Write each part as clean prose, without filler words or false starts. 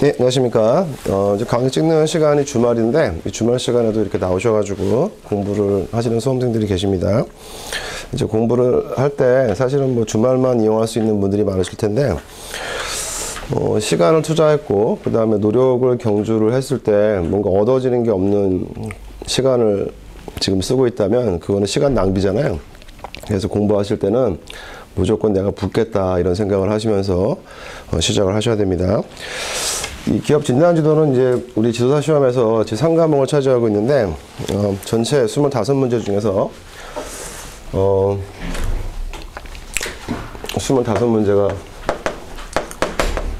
네, 안녕하십니까. 이제 강의 찍는 시간이 주말인데, 이 주말 시간에도 이렇게 나오셔가지고 공부를 하시는 수험생들이 계십니다. 이제 공부를 할 때 사실은 뭐 주말만 이용할 수 있는 분들이 많으실 텐데, 시간을 투자했고, 그 다음에 노력을 경주를 했을 때 뭔가 얻어지는 게 없는 시간을 지금 쓰고 있다면, 그거는 시간 낭비잖아요. 그래서 공부하실 때는 무조건 내가 붙겠다 이런 생각을 하시면서 시작을 하셔야 됩니다. 이 기업 진단지도는 이제 우리 지도사 시험에서 제 3과목을 차지하고 있는데 전체 25문제 중에서 25문제가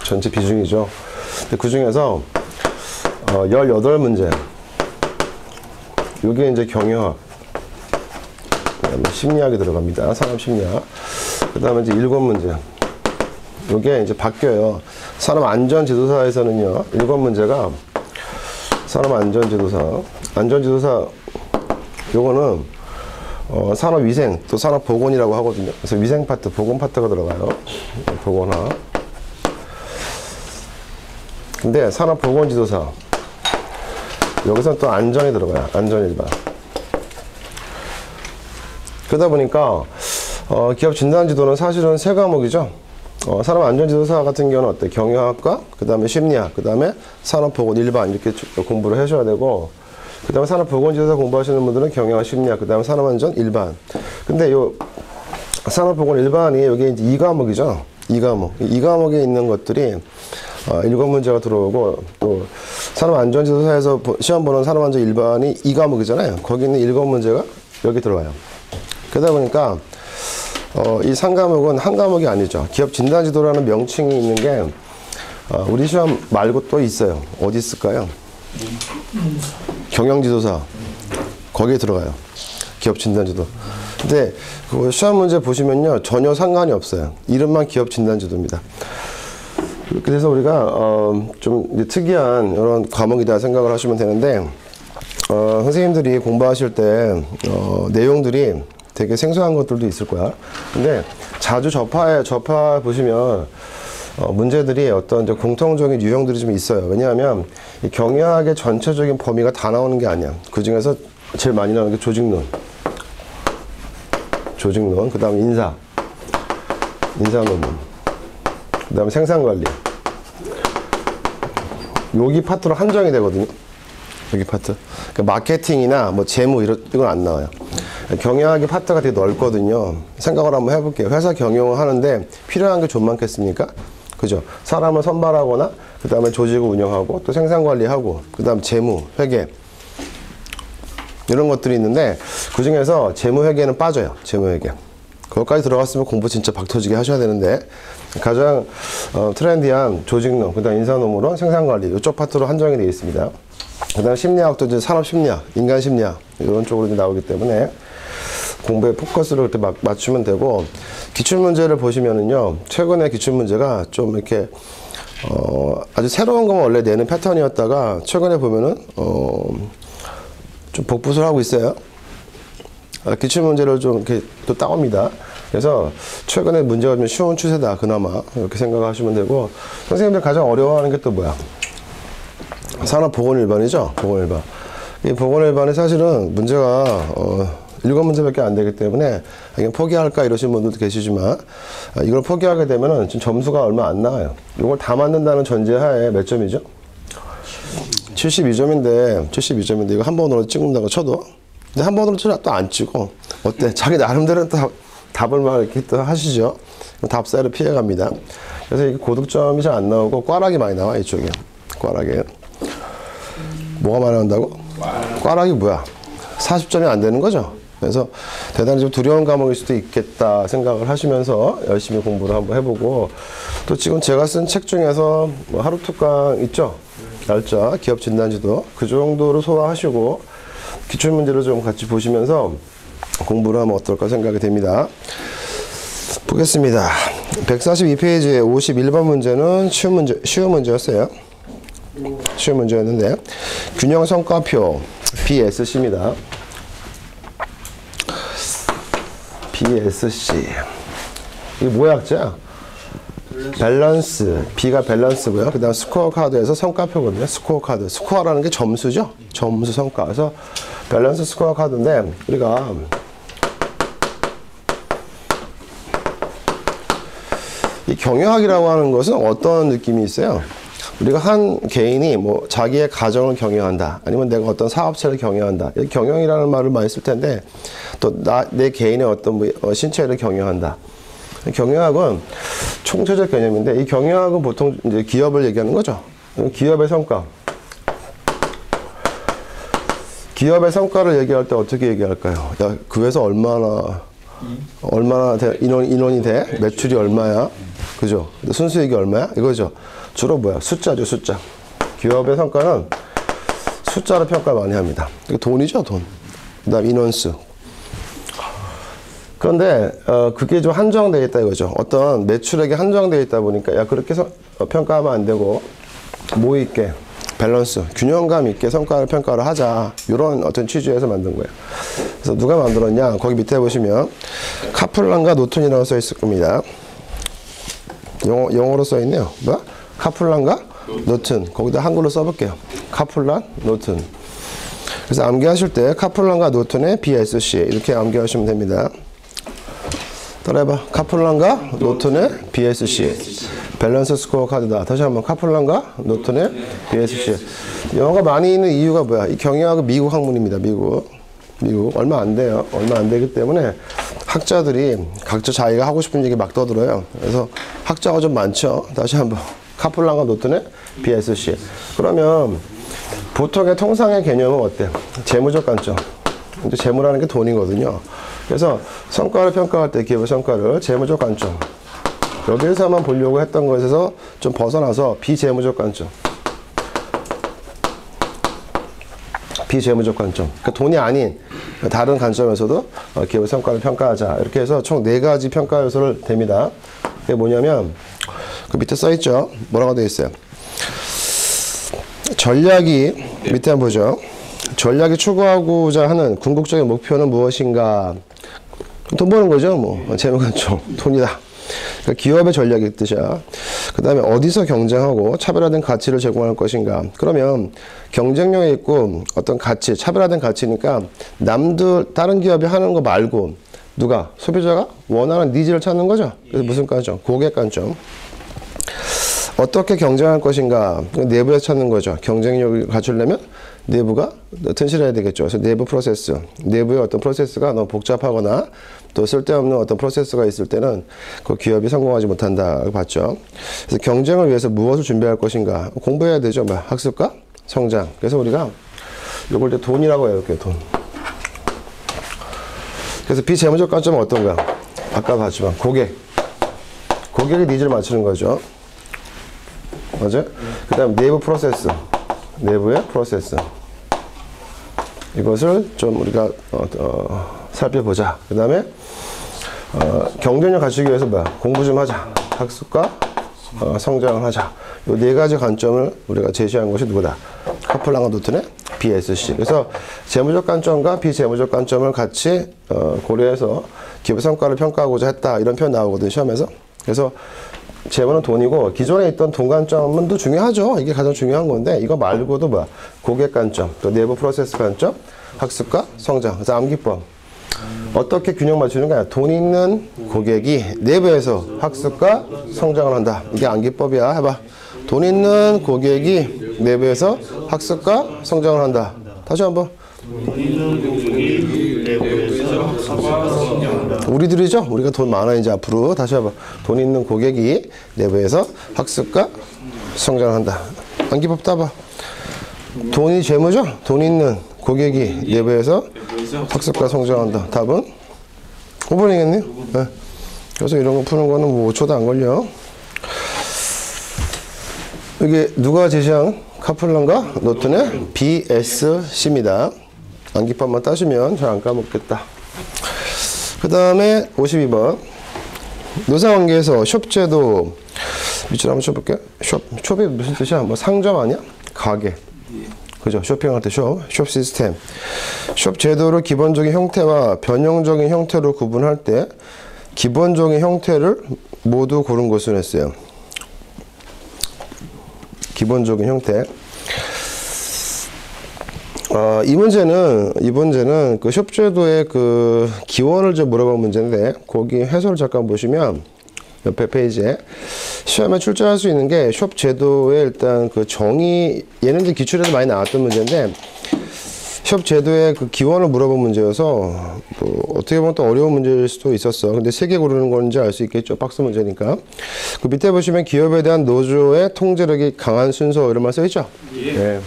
전체 비중이죠. 근데 그 중에서 18문제 이게 이제 경영학, 그다음에 심리학이 들어갑니다. 산업심리학. 그 다음에 이제 7문제. 요게 이제 바뀌어요. 산업안전지도사에서는요, 7문제가 산업안전지도사. 안전지도사, 요거는, 산업위생, 또 산업보건이라고 하거든요. 그래서 위생 파트, 보건 파트가 들어가요. 보건학. 근데 산업보건지도사. 여기서는 또 안전이 들어가요. 안전일반. 그러다 보니까, 기업 진단지도는 사실은 3과목이죠. 산업안전지도사 같은 경우는 어때? 경영학과, 그 다음에 심리학, 그 다음에 산업보건 일반 이렇게 공부를 하셔야 되고, 그 다음에 산업보건지도사 공부하시는 분들은 경영학, 심리학, 그 다음에 산업안전 일반. 근데 요 산업보건 일반이 여기 이제 2과목이죠. 2과목. 2과목에 있는 것들이 7문제가 들어오고, 또 산업안전지도사에서 시험 보는 산업안전 일반이 2과목이잖아요. 거기 있는 7문제가 여기 들어와요. 그러다 보니까 이 3과목은 한 과목이 아니죠. 기업 진단지도라는 명칭이 있는 게 우리 시험 말고 또 있어요. 어디 있을까요? 경영지도사. 거기에 들어가요. 기업 진단지도. 근데 그 시험 문제 보시면요, 전혀 상관이 없어요. 이름만 기업 진단지도입니다. 그래서 우리가 좀 이제 특이한 이런 과목이다 생각을 하시면 되는데, 선생님들이 공부하실 때 내용들이 되게 생소한 것들도 있을 거야. 근데 자주 접해 보시면 문제들이 어떤 이제 공통적인 유형들이 좀 있어요. 왜냐하면 이 경영학의 전체적인 범위가 다 나오는 게 아니야. 그 중에서 제일 많이 나오는 게 조직론, 그 다음에 인사 논문, 그 다음에 생산관리. 여기 파트로 한정이 되거든요. 여기 파트. 그러니까 마케팅이나 뭐 재무 이건 안 나와요. 경영학의 파트가 되게 넓거든요. 생각을 한번 해볼게요. 회사 경영을 하는데 필요한 게 좀 많겠습니까? 그죠? 사람을 선발하거나, 그 다음에 조직을 운영하고, 또 생산관리하고, 그 다음 재무, 회계. 이런 것들이 있는데, 그 중에서 재무회계는 빠져요. 재무회계. 그것까지 들어갔으면 공부 진짜 박터지게 하셔야 되는데, 가장 트렌디한 조직론, 그 다음 인사노무론, 생산관리, 이쪽 파트로 한정이 되어 있습니다. 그 다음 심리학도 이제 산업심리학, 인간심리학, 이런 쪽으로 이제 나오기 때문에, 공부에 포커스를 그때 맞추면 되고, 기출문제를 보시면은요, 최근에 기출문제가 좀 이렇게, 아주 새로운 건 원래 내는 패턴이었다가, 최근에 보면은, 좀 복붙을 하고 있어요. 기출문제를 좀 이렇게 또 따옵니다. 그래서 최근에 문제가 좀 쉬운 추세다, 그나마. 이렇게 생각하시면 되고, 선생님들 가장 어려워하는 게 또 뭐야? 산업보건일반이죠? 보건일반. 이 보건일반이 사실은 문제가, 7문제밖에 안 되기 때문에 그냥 포기할까 이러신 분들도 계시지만 이걸 포기하게 되면은 지금 점수가 얼마 안 나와요. 이걸 다 맞는다는 전제하에 몇 점이죠? 72점인데 이거 한 번으로 찍는다고 쳐도, 근데 한 번으로 쳐도 또 안 찍어. 어때? 자기 나름대로 또 답을 막 이렇게 또 하시죠. 답사를 피해갑니다. 그래서 이게 고득점이 잘 안 나오고 꽈락이 많이 나와. 이쪽에 꽈락에 뭐가 많이 나온다고? 꽈락이 뭐야? 40점이 안 되는 거죠. 그래서 대단히 좀 두려운 과목일 수도 있겠다 생각을 하시면서 열심히 공부를 한번 해보고, 또 지금 제가 쓴 책 중에서 뭐 하루 특강 있죠? 날짜, 기업 진단지도 그 정도로 소화하시고 기출문제를 좀 같이 보시면서 공부를 하면 어떨까 생각이 됩니다. 보겠습니다. 142페이지에 51번 문제는 쉬운 문제였어요. 쉬운 문제였는데, 균형 성과표 BSC입니다. BSC. 이게 뭐의 약자야? 밸런스. B가 밸런스고요. 그 다음 스코어 카드에서 성과표거든요. 스코어 카드. 스코어라는 게 점수죠. 점수 성과. 그래서 밸런스 스코어 카드인데 우리가 이 경영학이라고 하는 것은 어떤 느낌이 있어요? 우리가 한 개인이 뭐 자기의 가정을 경영한다, 아니면 내가 어떤 사업체를 경영한다. 경영이라는 말을 많이 쓸 텐데 또 내 개인의 어떤 신체를 경영한다. 경영학은 총체적 개념인데 이 경영학은 보통 이제 기업을 얘기하는 거죠. 기업의 성과. 기업의 성과를 얘기할 때 어떻게 얘기할까요? 야, 그 회사 얼마나 인원이 돼? 매출이 얼마야? 그죠? 순수익이 얼마야? 이거죠. 주로 뭐야? 숫자죠, 숫자. 기업의 성과는 숫자로 평가 많이 합니다. 이거 돈이죠, 돈. 그 다음 인원수. 그런데 그게 좀 한정되어 있다 이거죠. 어떤 매출액이 한정되어 있다 보니까 야, 그렇게 평가하면 안 되고 뭐 있게 밸런스, 균형감 있게 성과를 평가를 하자. 이런 어떤 취지에서 만든 거예요. 그래서 누가 만들었냐? 거기 밑에 보시면 카플란과 노튼이라고 써 있을 겁니다. 영어로 써 있네요. 뭐야? 카플란과 노튼. 거기다 한글로 써볼게요. 카플란, 노튼. 그래서 암기하실 때 카플란과 노튼의 BSC 이렇게 암기하시면 됩니다. 따라해봐. 카플란과 노튼의 BSC. 밸런스 스코어 카드다. 다시 한번 카플란과 노튼의 BSC. 영어가 많이 있는 이유가 뭐야? 이 경영학은 미국 학문입니다. 미국 얼마 안 돼요. 얼마 안 되기 때문에 학자들이 각자 자기가 하고 싶은 얘기 막 떠들어요. 그래서 학자가 좀 많죠. 다시 한번 카플란과 노튼의 BSC. 그러면 보통의 통상의 개념은 어때요? 재무적 관점. 이제 재무라는 게 돈이거든요. 그래서 성과를 평가할 때 기업의 성과를 재무적 관점. 여기에서만 보려고 했던 것에서 좀 벗어나서 비재무적 관점. 비재무적 관점. 그러니까 돈이 아닌 다른 관점에서도 기업의 성과를 평가하자. 이렇게 해서 총 4가지 평가 요소를 댑니다. 그게 뭐냐면 그 밑에 써있죠. 뭐라고 되어 있어요? 전략이 밑에 한번 보죠. 전략이 추구하고자 하는 궁극적인 목표는 무엇인가? 돈 버는 거죠. 뭐 재무관점 돈이다. 그러니까 기업의 전략이 뜻이야. 그 다음에 어디서 경쟁하고 차별화된 가치를 제공할 것인가. 그러면 경쟁력이 있고 어떤 가치, 차별화된 가치니까 다른 기업이 하는 거 말고 누가? 소비자가 원하는 니즈를 찾는 거죠. 그래서 무슨 관점? 고객 관점. 어떻게 경쟁할 것인가. 내부에서 찾는 거죠. 경쟁력을 갖추려면 내부가 튼실해야 되겠죠. 그래서 내부 프로세스, 내부의 어떤 프로세스가 너무 복잡하거나 또 쓸데없는 어떤 프로세스가 있을 때는 그 기업이 성공하지 못한다 봤죠. 그래서 경쟁을 위해서 무엇을 준비할 것인가. 공부해야 되죠. 뭐 학습과 성장. 그래서 우리가 이걸 때 돈이라고 해요. 이렇게 돈. 그래서 비재무적 관점은 어떤가? 아까 봤지만 고객의 니즈를 맞추는 거죠. 맞아요? 그 다음 내부 프로세스. 내부의 프로세스. 이것을 좀 우리가 살펴보자. 그 다음에 경쟁력 갖추기 위해서 뭐야? 공부 좀 하자. 학습과 성장을 하자. 이 4가지 관점을 우리가 제시한 것이 누구다? 카플란과 노튼의 BSC. 그래서 재무적 관점과 비재무적 관점을 같이 고려해서 기업의 성과를 평가하고자 했다. 이런 표현 나오거든요. 시험에서. 그래서 재무는 돈이고 기존에 있던 돈 관점은 또 중요하죠. 이게 가장 중요한 건데 이거 말고도 뭐야? 고객 관점, 또 내부 프로세스 관점, 학습과 성장. 그래서 암기법. 어떻게 균형 맞추는가? 돈 있는 고객이 내부에서 학습과 성장을 한다. 이게 암기법이야. 해봐. 돈 있는 고객이 내부에서 학습과 성장을 한다. 다시 한번. 우리들이죠? 우리가 돈 많아 이제 앞으로. 다시 해봐. 돈 있는 고객이 내부에서 학습과 성장을 한다. 암기법 따봐. 돈이 재무죠? 돈 있는 고객이 내부에서 학습과 성장한다. 답은 5번이겠네요. 네. 그래서 이런 거 푸는 거는 뭐 5초도 안 걸려. 이게 누가 제시한 카플란과 노튼의 BSC입니다. 암기법만 따시면 잘 안 까먹겠다. 그 다음에 52번. 노사관계에서 숍제도 밑줄 한번 쳐볼게요. 숍이 무슨 뜻이야? 뭐 상점 아니야? 가게. 그죠? 쇼핑할 때 숍 시스템. 숍 제도를 기본적인 형태와 변형적인 형태로 구분할 때 기본적인 형태를 모두 고른 것을 했어요. 기본적인 형태. 이 문제는 그 숍제도의 그 기원을 좀 물어본 문제인데, 거기 해설을 잠깐 보시면, 옆에 페이지에 시험에 출제할 수 있는 게 숍제도의 일단 그 정의, 얘는 이제 기출에서 많이 나왔던 문제인데, 숍제도의 그 기원을 물어본 문제여서, 뭐 어떻게 보면 또 어려운 문제일 수도 있었어. 근데 3개 고르는 건지 알 수 있겠죠. 박스 문제니까. 그 밑에 보시면 기업에 대한 노조의 통제력이 강한 순서 이런 말 써있죠? 예. 네.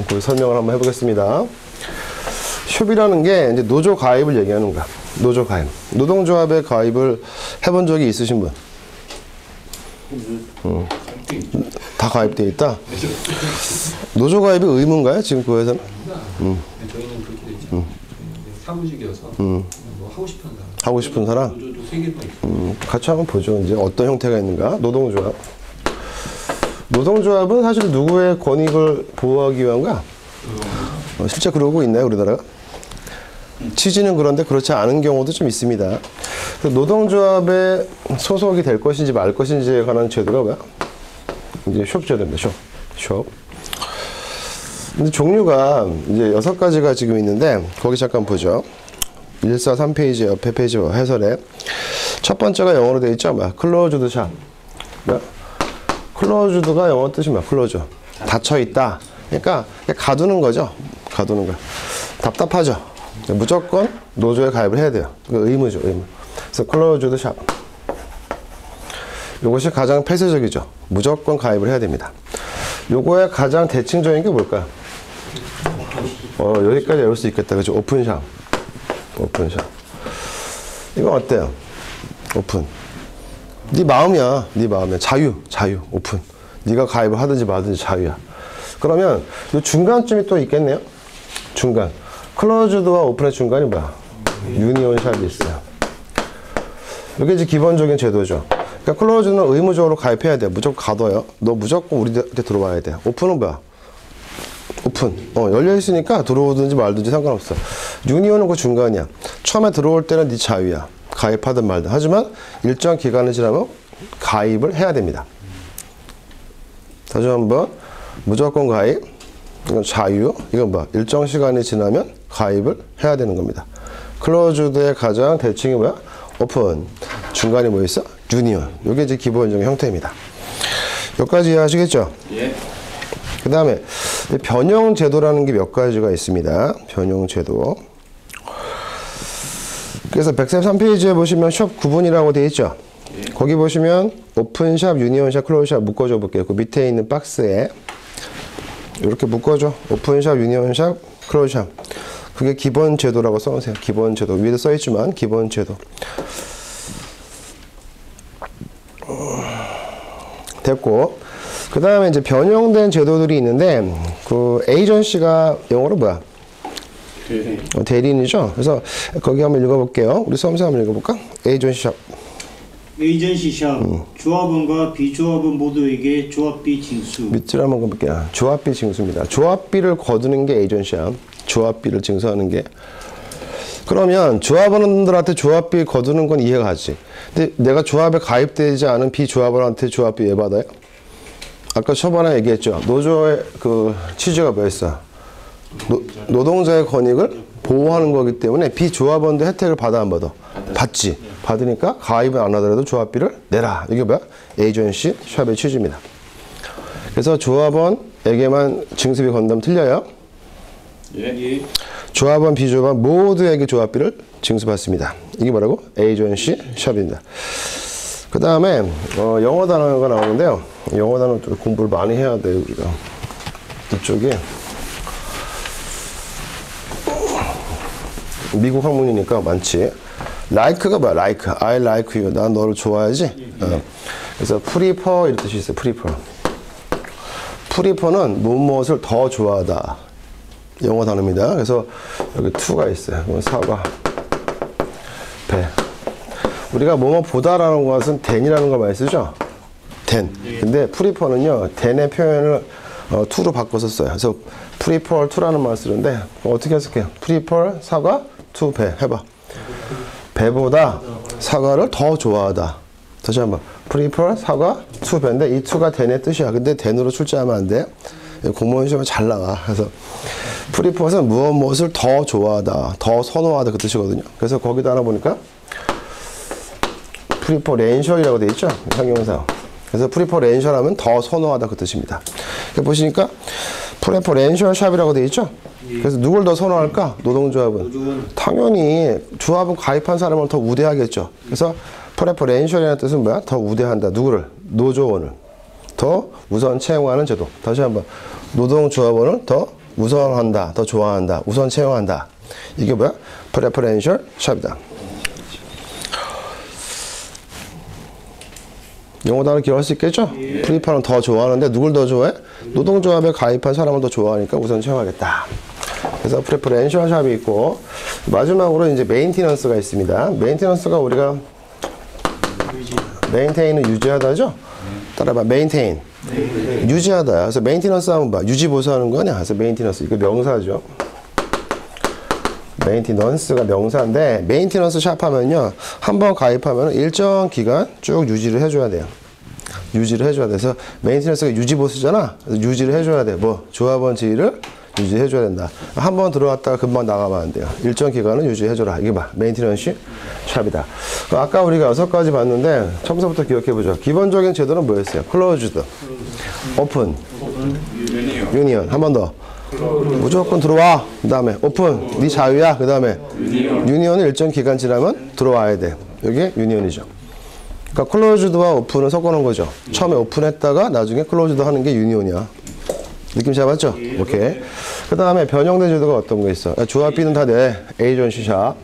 그 설명을 한번 해보겠습니다. 숍이라는 게 이제 노조 가입을 얘기하는 거야. 노조 가입. 노동조합에 가입을 해본 적이 있으신 분? 다 가입되어 있다? 노조 가입이 의무인가요? 지금 그 회사는? 저희는 그렇게 돼 있죠. 사무직이어서 뭐 하고 싶은 사람. 하고 싶은 사람? 노조도 3개가 있고. 같이 한번 보죠. 이제 어떤 형태가 있는가? 노동조합. 노동조합은 사실 누구의 권익을 보호하기 위한가? 실제 그러고 있나요, 우리나라가? 취지는 그런데 그렇지 않은 경우도 좀 있습니다. 노동조합에 소속이 될 것인지 말 것인지에 관한 제도가 뭐야? 이제 숍제도입니다. 숍. 근데 종류가 이제 6가지가 지금 있는데, 거기 잠깐 보죠. 143페이지 옆에 페이지 해설에. 첫 번째가 영어로 되어 있죠? 클로즈드 샵. 클로즈드가 영어 뜻이 뭐야? 클로즈. 닫혀있다. 그러니까 가두는 거죠. 가두는 거. 답답하죠. 무조건 노조에 가입을 해야 돼요. 의무죠, 의무. 그래서 클로즈드 샵. 이것이 가장 폐쇄적이죠. 무조건 가입을 해야 됩니다. 요거의 가장 대칭적인 게 뭘까요? 여기까지 외울 수 있겠다. 그죠? 오픈샵. 오픈샵. 이건 어때요? 오픈. 네 마음이야. 네 마음이야. 자유. 오픈. 네가 가입을 하든지 말든지 자유야. 그러면 이 중간쯤이 또 있겠네요. 중간. 클로즈드와 오픈의 중간이 뭐야? 유니온 샵이 있어요. 이게 이제 기본적인 제도죠. 그러니까 클로즈는 의무적으로 가입해야 돼요. 무조건 가둬요. 너 무조건 우리한테 들어와야 돼. 오픈은 뭐야? 오픈. 열려 있으니까 들어오든지 말든지 상관없어. 유니온은 그 중간이야. 처음에 들어올 때는 네 자유야. 가입하든 말든. 하지만 일정 기간을 지나면 가입을 해야 됩니다. 다시 한번. 무조건 가입. 이건 자유. 이건 뭐? 일정 시간이 지나면 가입을 해야 되는 겁니다. 클로즈드의 가장 대칭이 뭐야? 오픈. 중간에 뭐 있어? 유니온. 이게 이제 기본적인 형태입니다. 여기까지 이해하시겠죠? 예. 그 다음에 변형 제도라는 게 몇 가지가 있습니다. 변형 제도. 그래서 143페이지에 보시면 숍 구분이라고 되어 있죠. 예. 거기 보시면 오픈샵, 유니온샵, 클로즈샵 묶어줘 볼게요. 그 밑에 있는 박스에 이렇게 묶어줘. 오픈샵, 유니온샵, 클로즈샵. 그게 기본 제도라고 써놓으세요. 기본 제도. 위에도 써있지만 기본 제도. 됐고, 그 다음에 변형된 제도들이 있는데, 그 에이전시가 영어로 뭐야? 대리인이죠. 그래서 거기 한번 읽어볼게요. 우리 수험생 한번 읽어볼까? 에이전시샵. 에이전시샵. 조합원과 비조합원 모두에게 조합비 징수. 밑줄 한번 가볼게요. 조합비 징수입니다. 조합비를 거두는 게 에이전시야. 조합비를 징수하는 게. 그러면 조합원들한테 조합비 거두는 건 이해가 가지. 근데 내가 조합에 가입되지 않은 비조합원한테 조합비 왜 받아요? 아까 초반에 얘기했죠. 노조의 그 취지가 뭐였어? 노동자의 권익을 보호하는 거기 때문에 비조합원도 혜택을 받아 안 받아? 받지. 받으니까 가입을 안 하더라도 조합비를 내라. 이게 뭐야? 에이전시 샵의 취지입니다. 그래서 조합원에게만 징수비 건다면 틀려요? 예. 조합원, 비조합원 모두에게 조합비를 징수받습니다. 이게 뭐라고? 에이전시 샵입니다. 그 다음에 영어 단어가 나오는데요. 영어 단어 공부를 많이 해야 돼요, 우리가. 이쪽에 미국 학문이니까 많지. like가 뭐야? like. I like you. 난 너를 좋아하지? 그래서 prefer 이런 뜻이 있어요. prefer는 무엇을 더 좋아하다. 영어 단어입니다. 그래서 여기 to가 있어요. 사과, 배. 우리가 뭐뭐 보다라는 것은 than이라는 걸 많이 쓰죠? than. 근데 prefer는요, than의 표현을 to로 바꿔서 써요. 그래서 prefer to라는 말을 쓰는데 어떻게 해석해요? prefer 사과, to 배. 해봐. 배보다 사과를 더 좋아하다. 다시 한번. prefer 사과 to 배인데 이 to가 then의 뜻이야. 근데 then으로 출제하면 안 돼. 공무원 시험에 잘 나와. 그래서 prefer은 무엇을 더 좋아하다, 더 선호하다 그 뜻이거든요. 그래서 거기다 하나 보니까 preferential이라고 돼 있죠. 형용사. 그래서 preferential 하면 더 선호하다 그 뜻입니다. 보시니까 preferential 샵이라고 돼 있죠. 그래서 누굴 더 선호할까? 노동조합은. 당연히 조합은 가입한 사람을 더 우대하겠죠. 그래서 preferential이라는 뜻은 뭐야? 더 우대한다. 누구를? 노조원을. 더 우선 채용하는 제도. 다시 한번. 노동조합원을 더 우선한다. 더 좋아한다. 우선 채용한다. 이게 뭐야? preferential 샵이다. 영어 단어 기억할 수 있겠죠? 프리퍼는 더 좋아하는데 누굴 더 좋아해? 노동조합에 가입한 사람을 더 좋아하니까 우선 채용하겠다. 그래서 preferential 샵이 있고 마지막으로 이제 maintenance가 있습니다. maintenance가 우리가 maintain은 유지하다죠? 따라봐. maintain. 유지하다. 그래서 maintenance 하면 봐. 유지 보수하는 거냐? 그래서 maintenance. 이거 명사죠. maintenance가 명사인데 maintenance 샵 하면요. 한번 가입하면 일정 기간 쭉 유지를 해줘야 돼요. 유지를 해줘야 돼서 maintenance가 유지 보수잖아. 그래서 유지를 해줘야 돼. 뭐 조합원 지위를 유지해줘야 된다. 한번 들어왔다가 금방 나가면 안 돼요. 일정 기간은 유지해줘라. 이게 봐. 메인티넌스 샵이다. 아까 우리가 6가지 봤는데 처음부터 기억해보죠. 기본적인 제도는 뭐였어요? 클로즈드, 오픈, 유니언. 한 번 더. 무조건 들어와. 그 다음에 오픈. 네 자유야. 그 다음에 유니언은 일정 기간 지나면 들어와야 돼. 이게 유니언이죠. 그러니까 클로즈드와 오픈을 섞어놓은 거죠. 처음에 오픈했다가 나중에 클로즈드 하는 게 유니언이야. 느낌 잡았죠? 오케이. 그 다음에 변형된 제도가 어떤 거 있어? 야, 조합 B는 다 내. 에이전시 샵.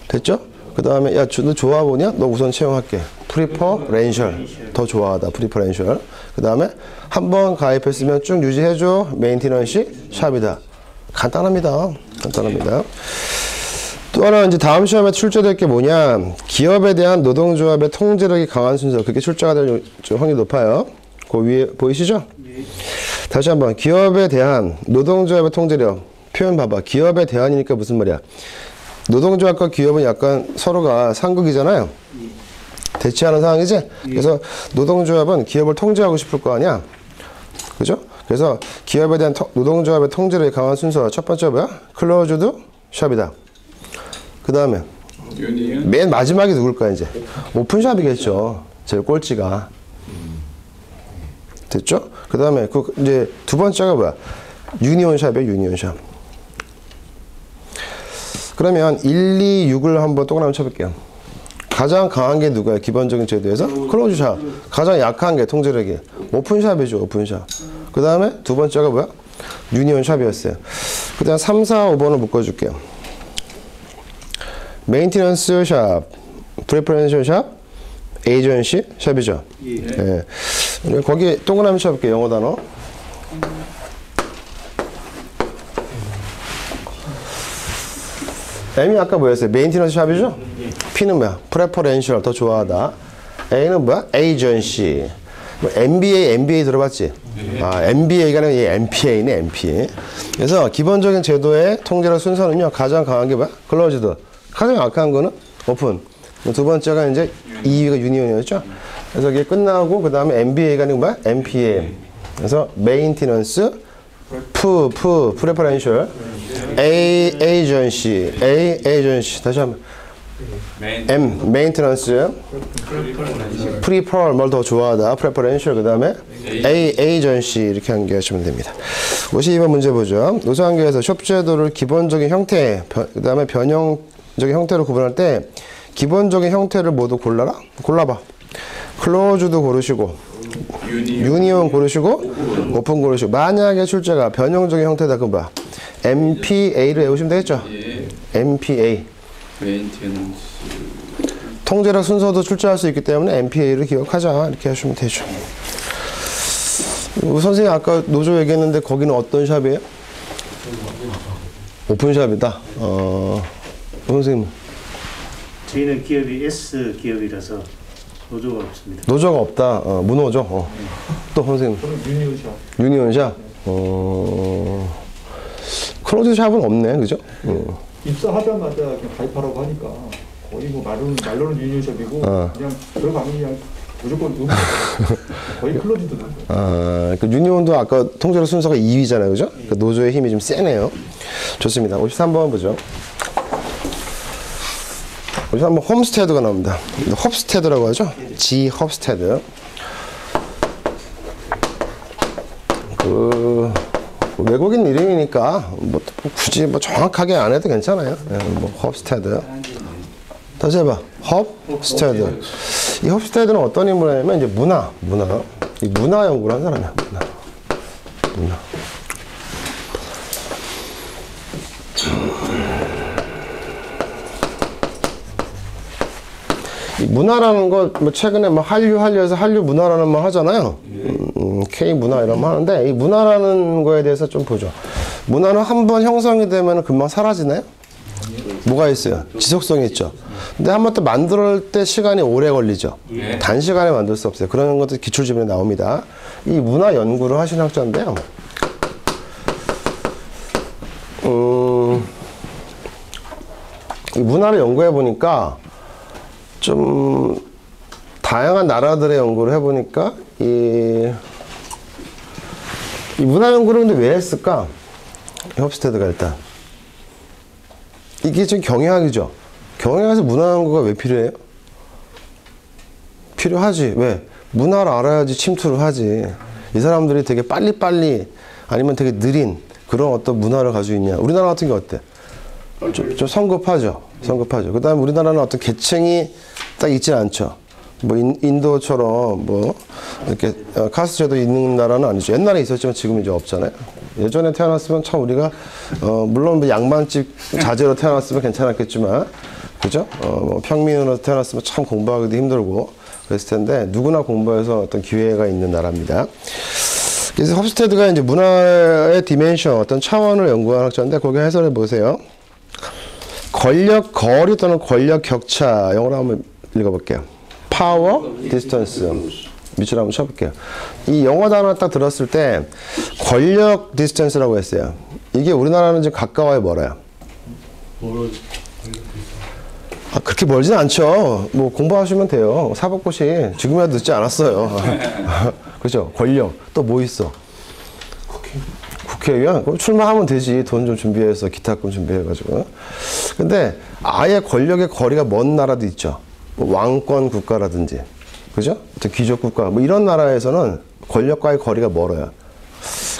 됐죠? 그 다음에, 야, 너 조합원이야? 너 우선 채용할게. 프리퍼렌셜. 더 좋아하다. 프리퍼렌셜. 그 다음에, 한번 가입했으면 쭉 유지해줘. 메인티넌시 샵이다. 간단합니다. 간단합니다. 또 하나, 이제 다음 시험에 출제될 게 뭐냐. 기업에 대한 노동조합의 통제력이 강한 순서. 그게 출제가 될 확률이 높아요. 그 위에 보이시죠? 다시 한번 기업에 대한 노동조합의 통제력 표현 봐봐. 기업에 대한이니까 무슨 말이야? 노동조합과 기업은 약간 서로가 상극이잖아요. 대치하는 상황이지? 그래서 노동조합은 기업을 통제하고 싶을 거 아니야? 그죠? 그래서 기업에 대한 노동조합의 통제력이 강한 순서 첫 번째 뭐야? 클로즈드 샵이다. 그 다음에 맨 마지막이 누굴까 이제? 오픈샵이겠죠. 제일 꼴찌가. 됐죠? 그 다음에 이제 두 번째가 뭐야? 유니온샵이에요. 유니온샵. 그러면 1, 2, 6을 한번 동그라미 쳐볼게요. 가장 강한 게 누구야? 기본적인 제도에서 클로즈샵. 가장 약한 게 통제력이 오픈샵이죠. 오픈샵. 그 다음에 두 번째가 뭐야? 유니온샵이었어요. 그 다음 3, 4, 5번을 묶어줄게요. 메인티넌스 샵, 프리퍼런셜 샵, 에이전시 샵이죠. 예. 거기 동그라미 쳐볼게요. 영어 단어. M이 아까 뭐였어요? 메인티넌스 샵이죠? P는 뭐야? 프레퍼렌셜, 더 좋아하다. A는 뭐야? 에이전시. 뭐 MBA 들어봤지? 아, MBA가 아니라 얘 MPA네, MPA. 그래서 기본적인 제도의 통제력 순서는요, 가장 강한 게 뭐야? 클로즈드. 가장 약한 거는 오픈. 두 번째가 이제 2위가 유니온이었죠? 그래서 이게 끝나고, 그 다음에 MBA가 아니고 뭐야? MPA. 그래서 메인티넌스, 프레퍼렌셜, 에이전시, 에이전시. 다시 한번. 메인티넌스, 프리퍼, 뭘 더 좋아하다, 프레퍼렌셜, 그 다음에 에이전시 이렇게 한개하시면 됩니다. 52번 문제 보죠. 노사관계에서 숍제도를 기본적인 형태, 그 다음에 변형적인 형태로 구분할 때 기본적인 형태를 모두 골라봐. 클로즈도 고르시고, 유니온 고르시고, 오픈 고르시고. 만약에 출제가 변형적인 형태다, 그럼 뭐야? MPA를 외우시면 되겠죠? MPA. 메인테넌스. 통제력 순서도 출제할 수 있기 때문에 MPA를 기억하자. 이렇게 하시면 되죠. 선생님 아까 노조 얘기했는데 거기는 어떤 샵이에요? 오픈샵이다. 선생님. 저희는 기업이 S 기업이라서 노조가 없습니다. 노조가 없다. 무노조. 또 선생님. 유니온샵. 유니온샵. 클로즈 샵은 없네, 그죠? 입사하자마자 그냥 가입하라고 하니까 거의 뭐 말로는 유니온샵이고 그냥 들어가면 그냥 무조건 누구 거의 클로즈도 나고. 아, 그 유니온도 아까 통째로 순서가 2위잖아요, 그죠? 그 노조의 힘이 좀 세네요. 좋습니다. 53번 보죠. 53번 홈스테드가 나옵니다. 홉스테드라고 하죠? G 홉스테드. 그 외국인 이름이니까 뭐 굳이 뭐 정확하게 안 해도 괜찮아요. 뭐 홉스테드. 다시 해봐. 홉스테드. 이 홉스테드는 어떤 인물이냐면 이제 문화. 이 문화 연구를 한 사람이야. 문화. 이 문화라는 거 뭐 최근에 뭐 한류에서 한류 문화라는 말 하잖아요. K 문화 이런 말 하는데 이 문화라는 거에 대해서 좀 보죠. 문화는 한번 형성이 되면 금방 사라지나요? 뭐가 있어요? 지속성이 있죠. 근데 한번 또 만들 때 시간이 오래 걸리죠. 단시간에 만들 수 없어요. 그런 것도 기출지문에 나옵니다. 이 문화 연구를 하시는 학자인데요. 이 문화를 연구해 보니까 좀 다양한 나라들의 연구를 해보니까 이 문화 연구를 근데 왜 했을까? 홉스테드가 일단 이게 좀 경영학이죠. 경영학에서 문화 연구가 왜 필요해요? 필요하지. 왜? 문화를 알아야지 침투를 하지. 이 사람들이 되게 빨리빨리 아니면 되게 느린 그런 어떤 문화를 가지고 있냐. 우리나라 같은 게 어때? 좀 성급하죠. 성급하죠. 그 다음에 우리나라는 어떤 계층이 딱 있진 않죠. 뭐 인도처럼 뭐 이렇게 카스트제도 있는 나라는 아니죠. 옛날에 있었지만 지금 이제 없잖아요. 예전에 태어났으면 참 우리가 물론 뭐 양반집 자제로 태어났으면 괜찮았겠지만 그죠? 뭐 평민으로 태어났으면 참 공부하기도 힘들고 그랬을 텐데 누구나 공부해서 어떤 기회가 있는 나라입니다. 그래서 홉스테드가 이제 문화의 디멘션 어떤 차원을 연구한 학자인데 거기 해설해 보세요. 권력 거리 또는 권력 격차 영어로 한번 읽어볼게요. 파워 디스턴스 밑줄 한번 쳐볼게요. 이 영어 단어 딱 들었을 때 권력 디스턴스라고 했어요. 이게 우리나라는 좀 가까워요, 멀어요? 아, 그렇게 멀진 않죠. 뭐 공부하시면 돼요. 사법고시 지금이라도 늦지 않았어요. 그죠? 권력 또 뭐 있어? 국회의원? 그럼 출마하면 되지. 돈 좀 준비해서 기타금 준비해가지고. 근데 아예 권력의 거리가 먼 나라도 있죠. 뭐 왕권 국가라든지, 그죠? 귀족 국가 뭐 이런 나라에서는 권력과의 거리가 멀어요.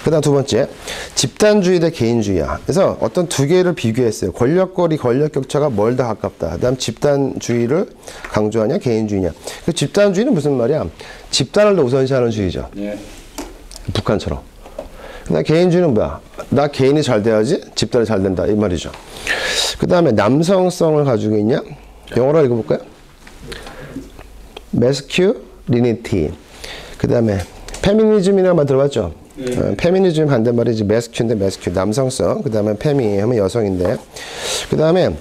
그다음 두 번째, 집단주의 대 개인주의야. 그래서 어떤 두 개를 비교했어요. 권력거리, 권력 격차가 뭘 더 가깝다. 그다음 집단주의를 강조하냐, 개인주의냐. 그 집단주의는 무슨 말이야? 집단을 더 우선시하는 주의죠. 예. 북한처럼. 나 개인주의는 뭐야? 나 개인이 잘 돼야지 집단이 잘 된다 이 말이죠. 그 다음에 남성성을 가지고 있냐? 영어로 읽어볼까요? masculinity. 그 다음에 페미니즘이라는 말 들어봤죠? 페미니즘 반대말이 이제 mascu인데 masculine 남성성. 그 다음에 페미 하면 여성인데. 그 다음에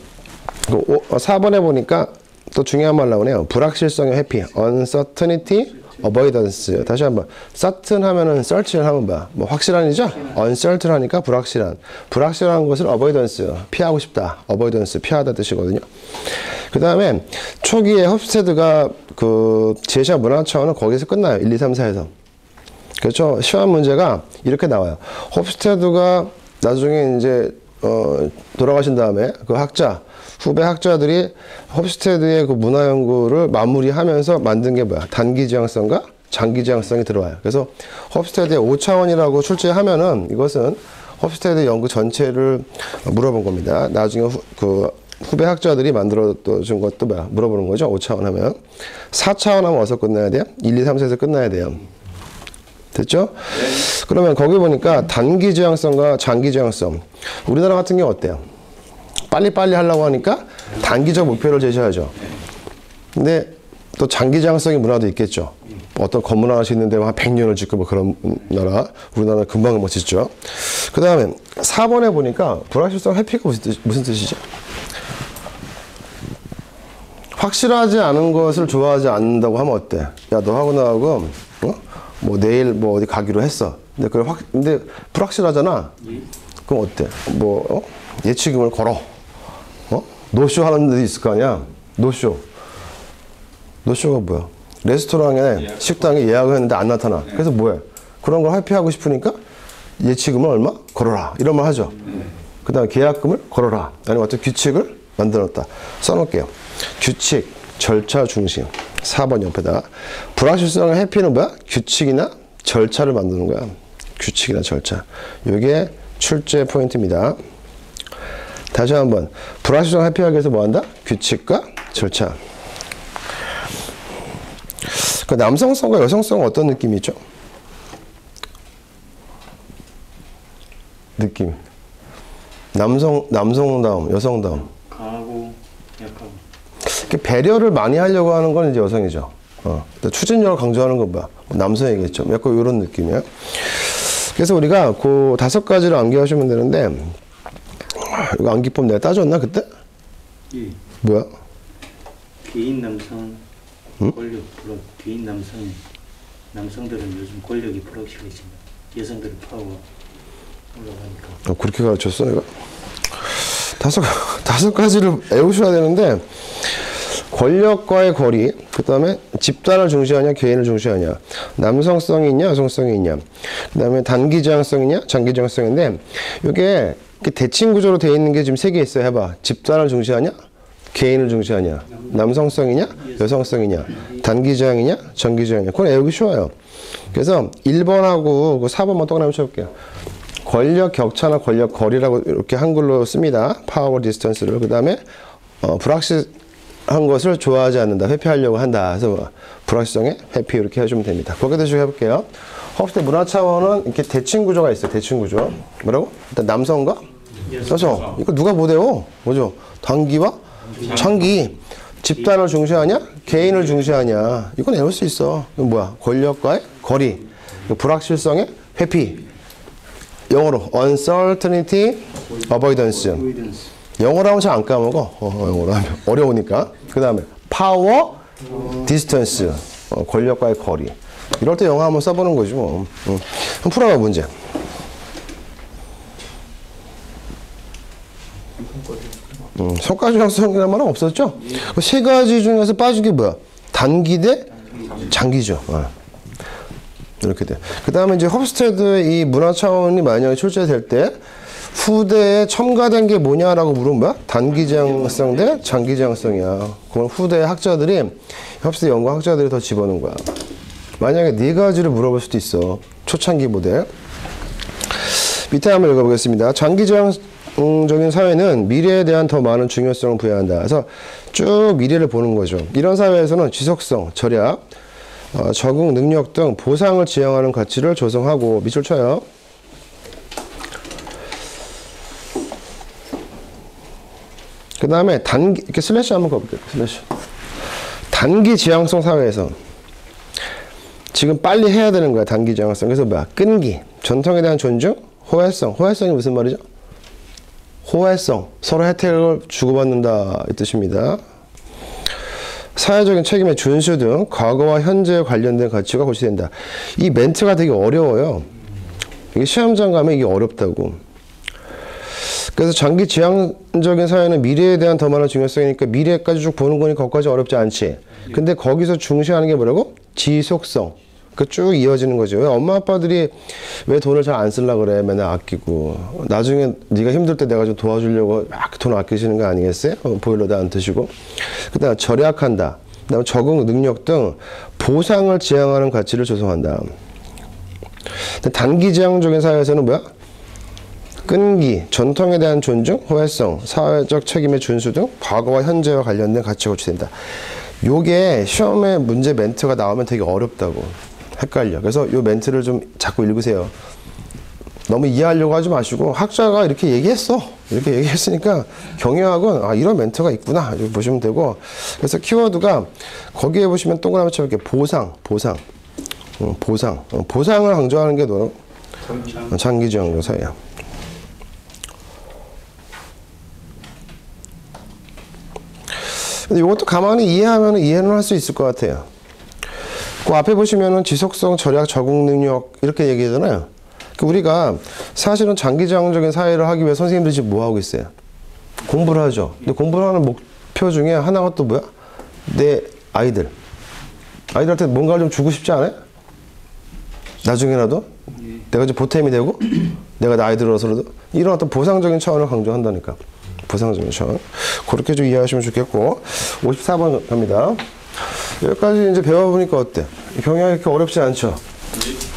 4번에 보니까 또 중요한 말 나오네요. 불확실성의 회피, uncertainty, avoidance. 다시 한번 certain 하면은 certain 하면 뭐 확실한이죠? uncertain 하니까 불확실한 것을 avoidance 피하고 싶다. avoidance 피하다 뜻이거든요. 그 다음에 초기에 홉스테드가 그 제시한 문화 차원은 거기서 끝나요. 1, 2, 3, 4에서. 그렇죠. 시험 문제가 이렇게 나와요. 홉스테드가 나중에 이제 돌아가신 다음에 그 후배 학자들이 홉스테드의 그 문화 연구를 마무리하면서 만든 게 뭐야? 단기 지향성과 장기 지향성이 들어와요. 그래서 홉스테드의 5차원이라고 출제하면은 이것은 홉스테드 연구 전체를 물어본 겁니다. 나중에 후배 학자들이 만들어준 것도 뭐야? 물어보는 거죠. 5차원 하면. 4차원 하면 어디서 끝나야 돼요? 1, 2, 3, 4에서 끝나야 돼요. 됐죠? 네. 그러면 거기 보니까 단기 지향성과 장기 지향성. 우리나라 같은 경우 어때요? 빨리빨리 하려고 하니까 단기적 목표를 제시하죠. 근데 또 장기 지향성의 문화도 있겠죠. 어떤 건물 하나 짓는데 한 100년을 짓고 뭐 그런 나라. 우리나라는 금방 뭐 짓죠. 그 다음에 4번에 보니까 불확실성 회피가 무슨 뜻이죠? 확실하지 않은 것을 좋아하지 않는다고 하면 어때? 야, 너하고 나하고 뭐 내일 뭐 어디 가기로 했어. 근데 불확실하잖아. 그럼 어때? 예치금을 걸어. 노쇼 하는 데도 있을 거 아니야? 노쇼가 뭐야? 레스토랑에 식당에 예약을 했는데 안 나타나. 그래서 뭐해? 그런 걸 회피하고 싶으니까 예치금을 얼마? 걸어라. 이런 말 하죠. 그 다음에 계약금을 걸어라. 아니면 어떤 규칙을 만들었다. 써놓을게요. 규칙, 절차 중심. 4번 옆에다가. 불확실성의 회피는 뭐야? 규칙이나 절차를 만드는 거야. 규칙이나 절차. 이게 출제 포인트입니다. 다시 한번. 불확실성 회피하기 위해서 뭐 한다? 규칙과 절차. 그 남성성과 여성성은 어떤 느낌이 있죠? 느낌. 남성다움, 여성다움. 강하고 약하고. 배려를 많이 하려고 하는 건 이제 여성이죠. 추진력을 강조하는 건 뭐야? 남성이겠죠. 약간 이런 느낌이야. 그래서 우리가 그 5가지를 암기하시면 되는데, 이거 암기법 내가 따졌나 그때? 예. 뭐야? 개인 남성 응? 권력 불확. 개인 남성들은 요즘 권력이 불확실해지면 여성들의 파워가 올라가니까. 그렇게 가르쳤어 내가? 5가지를 외우셔야 되는데, 권력과의 거리, 그 다음에 집단을 중시하냐 개인을 중시하냐, 남성성이 있냐 여성성이 있냐, 그 다음에 단기저항성이냐 장기저항성인데, 이게 대칭 구조로 되어 있는 게 지금 3개 있어요. 해봐. 집단을 중시하냐 개인을 중시하냐, 남성성이냐 여성성이냐, 단기저항이냐 장기저항이냐. 그건 외우기 쉬워요. 그래서 1번하고 4번만 동그라미 쳐볼게요. 권력 격차나 권력 거리라고 이렇게 한글로 씁니다. 파워 디스턴스를. 그 다음에 불확실한 것을 좋아하지 않는다. 회피하려고 한다. 그래서 불확실성에 회피 이렇게 해주면 됩니다. 거기다 좀 해볼게요. 홉스테 문화 차원은 이렇게 대칭 구조가 있어요. 대칭 구조. 뭐라고? 일단 남성과 여성. 이거 누가 못 외워? 뭐죠? 단기와 장기. 집단을 중시하냐? 개인을 중시하냐? 이건 외울 수 있어. 이건 뭐야? 권력과의 거리. 불확실성의 회피. 영어로 uncertainty avoidance. 영어로 하면 잘 안 까먹어. 영어로 하면 어려우니까. 그 다음에 power distance. 권력과의 거리. 이럴 때 영어 한번 써보는 거지 뭐. 한번 풀어봐 문제. 손가락성이라는 말은 없었죠? 그 3가지 중에서 빠진 게 뭐야? 단기 대 장기죠. 이렇게 돼. 그 다음에 이제 홉스테드의 이 문화 차원이 만약에 출제될 때 후대에 첨가된 게 뭐냐라고 물으면 뭐야? 단기저항성 대 장기저항성이야. 그건 후대 학자들이, 홉스테드 연구 학자들이 더 집어넣은 거야. 만약에 4가지를 물어볼 수도 있어. 초창기 모델. 밑에 한번 읽어보겠습니다. 장기저항적인 사회는 미래에 대한 더 많은 중요성을 부여한다. 그래서 쭉 미래를 보는 거죠. 이런 사회에서는 지속성, 절약, 적응 능력 등 보상을 지향하는 가치를 조성하고. 밑줄 쳐요. 그 다음에 단기, 이렇게 슬래시 한번 가볼게요. 슬래시. 단기 지향성 사회에서 지금 빨리 해야 되는 거야. 단기 지향성. 그래서 뭐야? 끈기, 전통에 대한 존중, 호혜성. 호혜성이 무슨 말이죠? 호혜성. 서로 혜택을 주고받는다 이 뜻입니다. 사회적인 책임의 준수 등 과거와 현재에 관련된 가치가 고시된다. 이 멘트가 되게 어려워요. 이게 시험장 가면 이게 어렵다고. 그래서 장기 지향적인 사회는 미래에 대한 더 많은 중요성이니까 미래까지 쭉 보는 거니까 거기까지 어렵지 않지. 근데 거기서 중시하는 게 뭐라고? 지속성. 그 쭉 이어지는 거죠. 왜 엄마 아빠들이 왜 돈을 잘 안 쓰려고 그래? 맨날 아끼고. 나중에 네가 힘들 때 내가 좀 도와주려고 막 돈 아끼시는 거 아니겠어요? 보일러도 안 드시고. 그 다음 절약한다. 그 다음 적응 능력 등 보상을 지향하는 가치를 조성한다. 단기 지향적인 사회에서는 뭐야? 끈기, 전통에 대한 존중, 호혜성, 사회적 책임의 준수 등 과거와 현재와 관련된 가치가 고치된다. 요게 시험에 문제 멘트가 나오면 되게 어렵다고. 헷갈려. 그래서 요 멘트를 좀 자꾸 읽으세요. 너무 이해하려고 하지 마시고, 학자가 이렇게 얘기했어. 이렇게 얘기했으니까 경영학은 아, 이런 멘트가 있구나. 이렇게 보시면 되고. 그래서 키워드가 거기에 보시면 동그라미 쳐 이렇게 보상. 보상을 강조하는 게 너는 장기지향적 사회야. 근데 이것도 가만히 이해하면 이해는 할 수 있을 것 같아요. 그 앞에 보시면은 지속성, 절약, 적응 능력 이렇게 얘기하잖아요. 우리가 사실은 장기지향적인 사회를 하기 위해 선생님들이 지금 뭐 하고 있어요? 공부를 하죠. 근데 공부를 하는 목표 중에 하나가 또 뭐야? 내 아이들, 아이들한테 뭔가를 좀 주고 싶지 않아요? 나중에라도? 내가 이제 보탬이 되고, 내가 나이 들어서라도, 이런 어떤 보상적인 차원을 강조한다니까. 보상적인 차원. 그렇게 좀 이해하시면 좋겠고, 54번 갑니다. 여기까지 이제 배워보니까 어때? 경영이 그렇게 어렵지 않죠?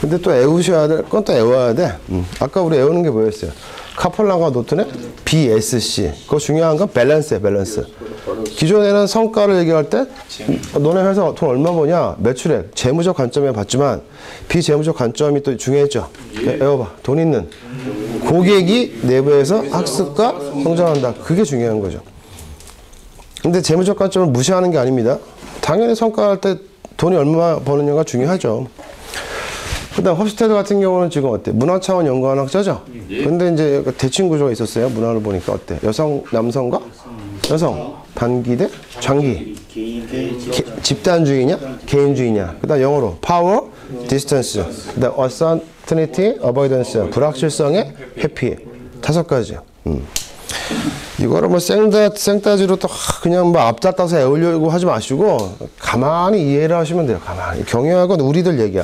근데 또 애우셔야 될 건 또 애워야 돼. 아까 우리 애우는 게 뭐였어요? 카폴란과 노튼의 BSC. 그거 중요한 건 밸런스야, 밸런스. 기존에는 성과를 얘기할 때, 너네 회사 돈 얼마 버냐? 매출액, 재무적 관점에 봤지만, 비재무적 관점이 또 중요했죠. 애워봐. 돈 있는. 고객이 내부에서 학습과 성장한다. 그게 중요한 거죠. 근데 재무적 관점을 무시하는 게 아닙니다. 당연히 성과할 때 돈이 얼마 버느냐가 중요하죠. 그 다음 홉스테드 같은 경우는 지금 어때? 문화 차원 연구원학자죠? 근데 이제 대칭 구조가 있었어요. 문화를 보니까 어때? 여성, 남성과 여성, 단기 대 장기. 집단주의냐? 개인주의냐? 그 다음 영어로 power, distance. 그 다음 uncertainty, avoidance. 불확실성의 회피. 5가지. 이거를 뭐 생따지로 또 그냥 뭐 앞다따서 애우려고 하지 마시고 가만히 이해를 하시면 돼요. 가만히. 경영학은 우리들 얘기야.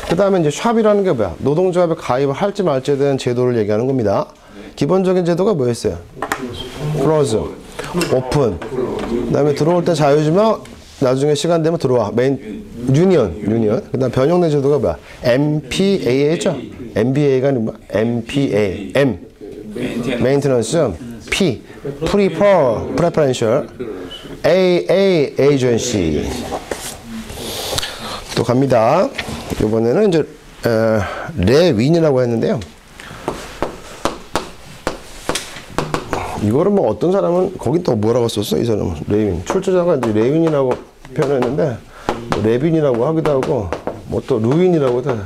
그 다음에 이제 샵이라는 게 뭐야? 노동조합에 가입을 할지 말지에 대한 제도를 얘기하는 겁니다. 기본적인 제도가 뭐였어요? 클로즈, 오픈. 그 다음에 들어올 때 자유지만 나중에 시간 되면 들어와. 유니언. 그 다음 변형된 제도가 뭐야? MPA죠? MBA가 뭐야? MPA. M. 메인테넌스. P. Preferential. AA. Agency. 또 갑니다. 이번에는 이제 레윈이라고 했는데요. 이거를 뭐 어떤 사람은 거기 또 뭐라고 썼어? 이 사람은 레윈. 출제자가 이제 레윈이라고 표현했는데 뭐 레빈이라고 하기도 하고 뭐 또 루윈이라고도 해요.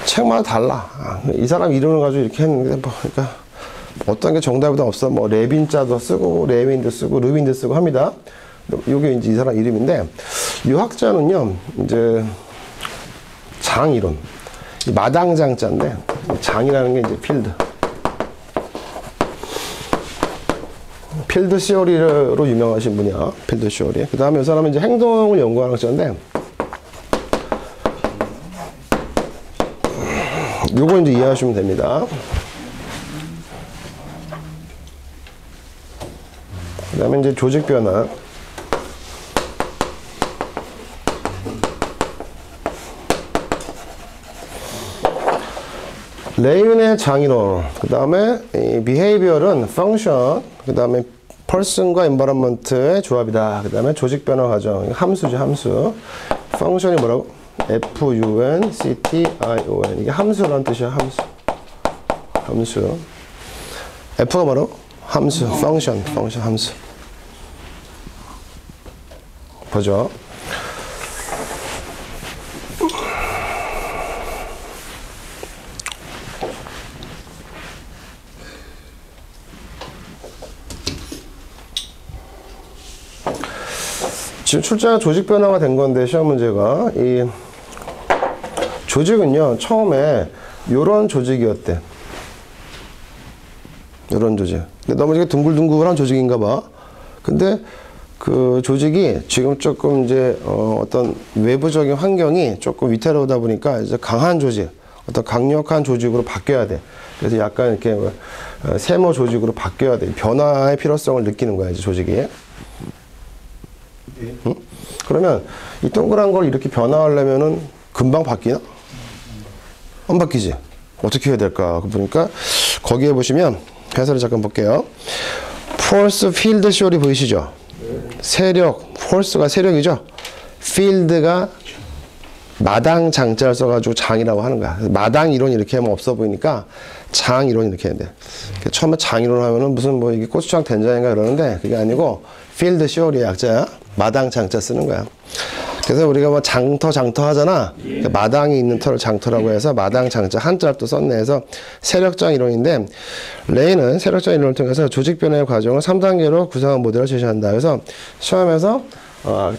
책마다 달라. 이 사람 이름을 가지고 이렇게 했는데 뭐 그러니까 어떤 게 정답이 없어. 뭐 레빈자도 쓰고 레윈도 쓰고 루윈도 쓰고 합니다. 이게 이제 이 사람 이름인데 이 학자는요 이제 장이론, 마당장자인데 장이라는 게 이제 필드 시어리로 유명하신 분이야. 필드 시어리. 그 다음에 이 사람은 이제 행동을 연구하는 학자인데 요거 이제 이해하시면 됩니다. 그 다음에 이제 조직 변화. 레윈의 장이론, 그 다음에 behavior은 function, 그 다음에 person과 environment의 조합이다. 그 다음에 조직 변화 과정, 함수죠, 함수. function이 뭐라고? F-U-N-C-T-I-O-N. 이게 함수라는 뜻이야, 함수. 함수. F가 뭐라고? 함수, function, 함수. 보죠. 지금 출제가 조직 변화가 된 건데 시험 문제가 이 조직은요 처음에 요런 조직이었대. 요런 조직. 근데 너무 이게 둥글둥글한 조직인가 봐. 근데 그 조직이 지금 조금 이제 어떤 외부적인 환경이 조금 위태로우다 보니까 이제 강한 조직, 어떤 강력한 조직으로 바뀌어야 돼. 그래서 약간 이렇게 세모 조직으로 바뀌어야 돼. 변화의 필요성을 느끼는 거야, 이제 조직이. 응? 그러면 이 동그란 걸 이렇게 변화하려면은 금방 바뀌나? 안 바뀌지? 어떻게 해야 될까? 보니까 거기에 보시면 해설을 잠깐 볼게요. force field shoal이 보이시죠? 세력, force가 세력이죠? field가 마당 장자를 써가지고 장이라고 하는 거야. 마당 이론 이렇게 하면 없어 보이니까 장 이론 이렇게 해야 돼. 처음에 장 이론 하면은 무슨 뭐 이게 고추장 된장인가 이러는데 그게 아니고 field shoal이 약자야. 마당 장자 쓰는 거야. 그래서 우리가 뭐 장터 하잖아. 그러니까 마당이 있는 터를 장터라고 해서 마당 장자 한자를 또 썼네 해서 세력장 이론인데 레이는 세력장 이론을 통해서 조직 변화의 과정을 3단계로 구성한 모델을 제시한다. 그래서 시험에서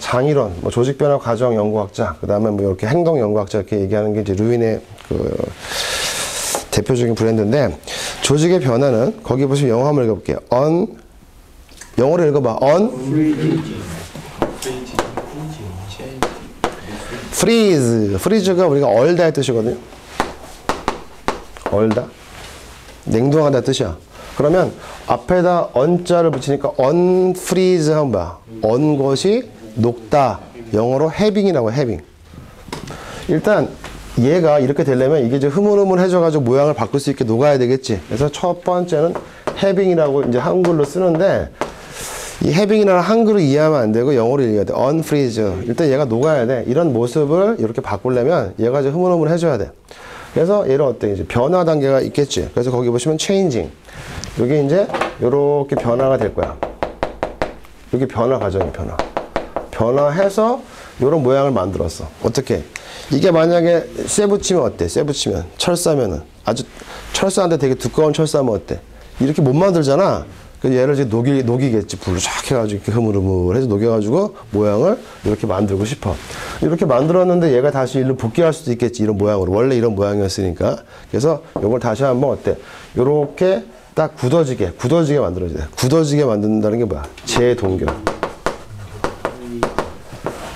장이론, 뭐 조직 변화 과정 연구학자, 그 다음에 뭐 이렇게 행동 연구학자 이렇게 얘기하는 게 이제 루윈의 그 대표적인 브랜드인데 조직의 변화는 거기 보시면 영어 한번 읽어볼게요. 영어로 읽어봐. freeze. freeze가 우리가 얼다의 뜻이거든요. 얼다. 냉동하다 뜻이야. 그러면 앞에다 on자를 붙이니까 unfreeze 하면 뭐야? on 것이 녹다. 영어로 having이라고 해, having. 일단 얘가 이렇게 되려면 이게 이제 흐물흐물해져가지고 모양을 바꿀 수 있게 녹아야 되겠지. 그래서 첫 번째는 having이라고 이제 한글로 쓰는데 이 having이라는 한글을 이해하면 안 되고 영어로 읽어야 돼. unfreeze. 일단 얘가 녹아야 돼. 이런 모습을 이렇게 바꾸려면 얘가 이제 흐물흐물해져야 돼. 그래서 얘를 어때? 이제 변화 단계가 있겠지. 그래서 거기 보시면 changing. 여기 이제 이렇게 변화가 될 거야. 여기 변화 과정이 변화. 변화해서 이런 모양을 만들었어. 어떻게? 이게 만약에 쇠 붙이면 어때? 쇠 붙이면 철사면은 아주 철사한테 되게 두꺼운 철사면 어때? 이렇게 못 만들잖아. 그래서 얘를 이제 녹이겠지. 불로 쫙 해가지고 이렇게 흐물흐물해서 녹여가지고 모양을 이렇게 만들고 싶어. 이렇게 만들었는데 얘가 다시 일로 복귀할 수도 있겠지. 이런 모양으로. 원래 이런 모양이었으니까. 그래서 이걸 다시 한번 어때? 요렇게 딱 굳어지게 만들어줘야 돼. 굳어지게 만든다는 게 뭐야? 재동결.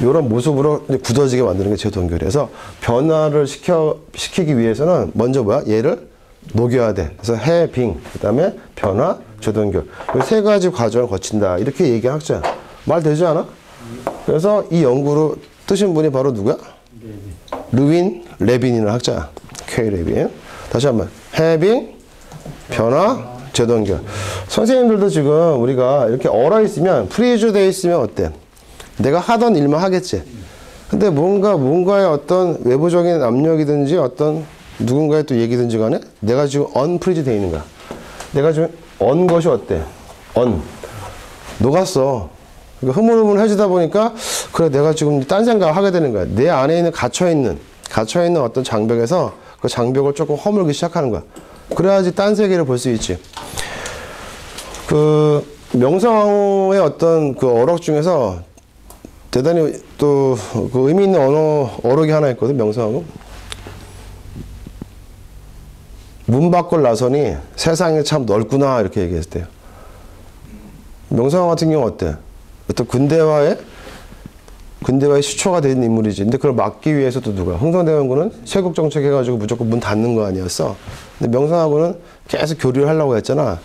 이런 모습으로 굳어지게 만드는 게 재동결이어서 변화를 시키기 위해서는 먼저 뭐야? 얘를 녹여야 돼. 그래서 해빙, 그 다음에 변화, 재동결. 이 세 가지 과정을 거친다. 이렇게 얘기한 학자야. 말 되지 않아? 그래서 이 연구를 뜨신 분이 바로 누구야? 르윈 레빈이라는 학자야. K 레빈. 다시 한번. 해빙, 변화, 재동결. 선생님들도 지금 우리가 이렇게 얼어 있으면, 프리즈 돼 있으면 어때? 내가 하던 일만 하겠지. 근데 뭔가의 어떤 외부적인 압력이든지 어떤 누군가의 또 얘기든지 간에 내가 지금 unfreeze 돼 있는 거야. 내가 지금 on 것이 어때? on. 녹았어. 그러니까 흐물흐물해지다 보니까 그래 내가 지금 딴 생각을 하게 되는 거야. 내 안에 있는 갇혀있는 어떤 장벽에서 그 장벽을 조금 허물기 시작하는 거야. 그래야지 딴 세계를 볼 수 있지. 그 명성황후의 어떤 그 어록 중에서 대단히 또 그 의미 있는 어록이 하나 있거든. 명성황후. 문 밖을 나서니 세상이 참 넓구나 이렇게 얘기했을 때요. 명성황후 같은 경우 어때? 어떤 근대화의 시초가 된 인물이지. 근데 그걸 막기 위해서 또 누가? 흥선대원군은 쇄국 정책 해가지고 무조건 문 닫는 거 아니었어. 근데 명성황후는 계속 교류를 하려고 했잖아.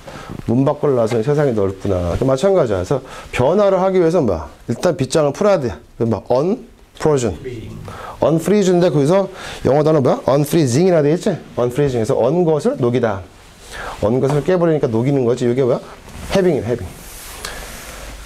문 밖을 나서니 세상이 넓구나. 마찬가지야. 그래서 변화를 하기 위해서 뭐 일단 빗장을 풀어야 돼. 막 unfrozen, unfreeze인데 거기서 영어 단어 뭐야? unfreezing이라 돼 있지? unfreezing에서 on 것을 녹이다. on 것을 깨버리니까 녹이는 거지. 이게 뭐야? having이야, having.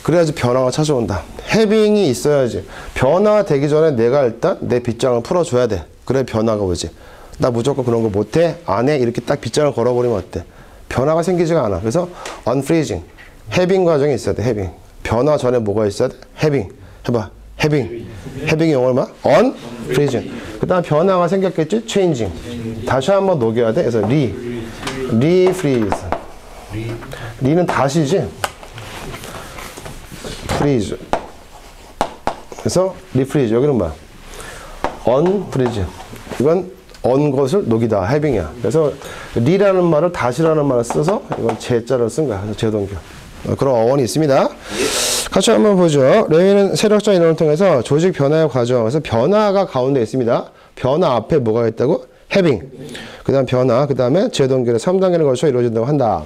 그래야지 변화가 찾아온다. 해빙이 있어야지. 변화되기 전에 내가 일단 내 빗장을 풀어줘야 돼. 그래 변화가 오지. 나 무조건 그런 거 못해. 안 해. 이렇게 딱 빗장을 걸어버리면 어때? 변화가 생기지가 않아. 그래서 unfreezing. 해빙 과정이 있어야 돼. 해빙. 변화 전에 뭐가 있어야 돼? 해빙. 해봐. 해빙. 해빙이 영어로 뭐? unfreezing. 그 다음 변화가 생겼겠지? changing. 다시 한번 녹여야 돼. 그래서 refreeze. 리는 다시지? freeze. 그래서 refreeze. 여기는 뭐야? unfreeze. 이건 on 것을 녹이다. having이야. 그래서 리라는 말을 다시라는 말을 써서 이건 제자를 쓴 거야. 그래서 재동결. 그런 어원이 있습니다. 같이 한번 보죠. 레윈은 세력적 이론을 통해서 조직 변화의 과정. 그래서 변화가 가운데 있습니다. 변화 앞에 뭐가 있다고? having. 그 다음 변화. 그 다음에 재동결의 3단계를 거쳐 이루어진다고 한다.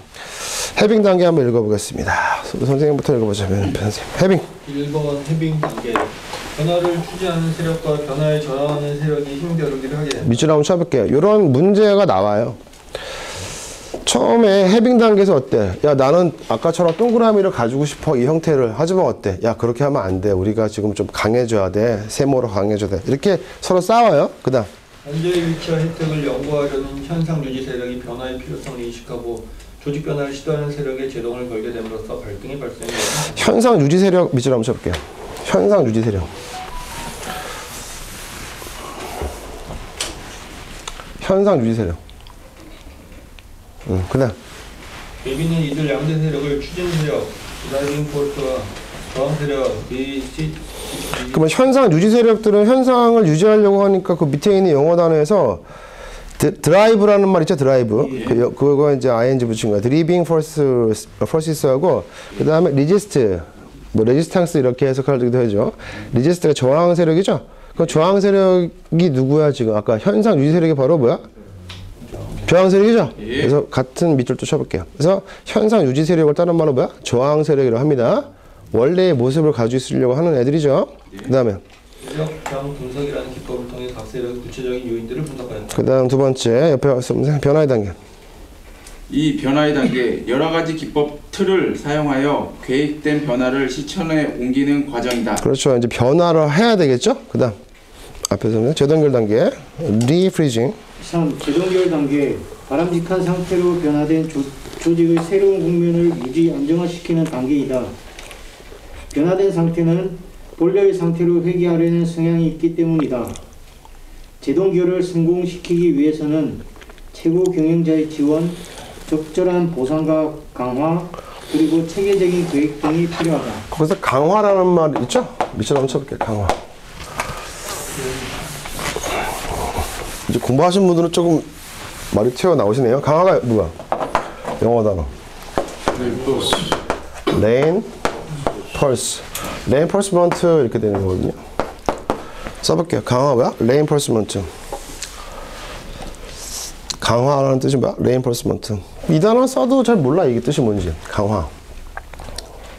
해빙 단계 한번 읽어보겠습니다. 선생님부터 읽어보자면 해빙. 1번 해빙 단계. 변화를 추진하는 세력과 변화에 저항하는 세력이 힘겨루기를 하게 됩니다. 밑줄 한번 쳐볼게요. 이런 문제가 나와요. 처음에 해빙 단계에서 어때? 야 나는 아까처럼 동그라미를 가지고 싶어. 이 형태를. 하지만 어때? 야 그렇게 하면 안 돼. 우리가 지금 좀 강해져야 돼. 세모로 강해져야 돼. 이렇게 서로 싸워요. 그 다음 현재의 위치와 혜택을 연구하려는 현상 유지 세력이 변화의 필요성을 인식하고 조직 변화를 시도하는 세력에 제동을 걸게 됨으로써 갈등이 발생합니다. 현상 유지 세력 밑줄 한번 쳐볼게요. 현상 유지 세력. 현상 유지 세력. 그 다음 레빈은 이들 양대 세력을 추진 세력, 드라이빙 포스와 저항 세력, 그러면 현상 유지 세력들은 현상을 유지하려고 하니까 그 밑에 있는 영어 단어에서 드라이브라는 말 있죠, 드라이브. 예. 그거 이제 ing 붙인 거야. 드리빙 포스하고 그 다음에 리지스트, 뭐 레지스탕스 이렇게 해석하기도 하죠. 리지스트가 저항 세력이죠. 그 저항 세력이 누구야 지금? 아까 현상 유지 세력이 바로 뭐야? 저항 세력이죠? 예. 그래서 같은 밑줄도 쳐볼게요. 그래서 현상 유지 세력을 다른 말로 뭐야? 저항 세력이라고 합니다. 원래의 모습을 가지고 있으려고 하는 애들이죠. 그 다음에 세력 저항 분석이라는 기법을 통해 각 세력의 구체적인 요인들을 분석하였다. 그 다음 두 번째 옆에 변화의 단계. 이 변화의 단계 여러 가지 기법 틀을 사용하여 계획된 변화를 실천에 옮기는 과정이다. 그렇죠. 이제 변화를 해야 되겠죠? 그 다음 앞에서는 재단결 단계 리프리징. 3. 재동결 단계 바람직한 상태로 변화된 조직의 새로운 국면을 유지 안정화시키는 단계이다. 변화된 상태는 본래의 상태로 회귀하려는 성향이 있기 때문이다. 재동결을 성공시키기 위해서는 최고 경영자의 지원, 적절한 보상과 강화, 그리고 체계적인 계획 등이 필요하다. 거기서 강화라는 말 있죠? 밑줄 한번 쳐볼게요. 강화. 이제 공부하신 분들은 조금 말이 튀어나오시네요. 강화가 뭐야? 영어 단어. 레인 펄스. 레인 펄스먼트 이렇게 되는 거거든요. 써볼게요. 강화 뭐야? 레인 펄스먼트. 강화라는 뜻이 뭐야? 레인 펄스먼트. 이 단어 써도 잘 몰라. 이게 뜻이 뭔지. 강화.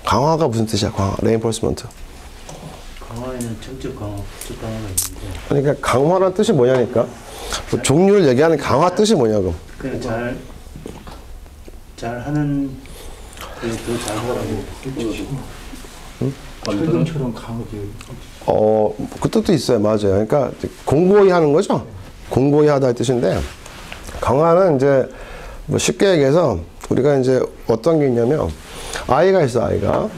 강화가 무슨 뜻이야? 강화. 레인 펄스먼트. 강화에는 정적 강화, 부적 강화가 있는데 그러니까 강화라는 뜻이 뭐냐니까. 뭐 종류를 얘기하는 강화 뜻이 뭐냐고. 그냥 잘하는 더 잘하라고. 철근처럼 강하게. 그 뜻도 있어요. 맞아요. 그러니까 공고히 하는 거죠. 공고히 하다 의 뜻인데, 강화는 이제 뭐 쉽게 얘기해서 우리가 이제 어떤 게 있냐면, 아이가 있어, 아이가.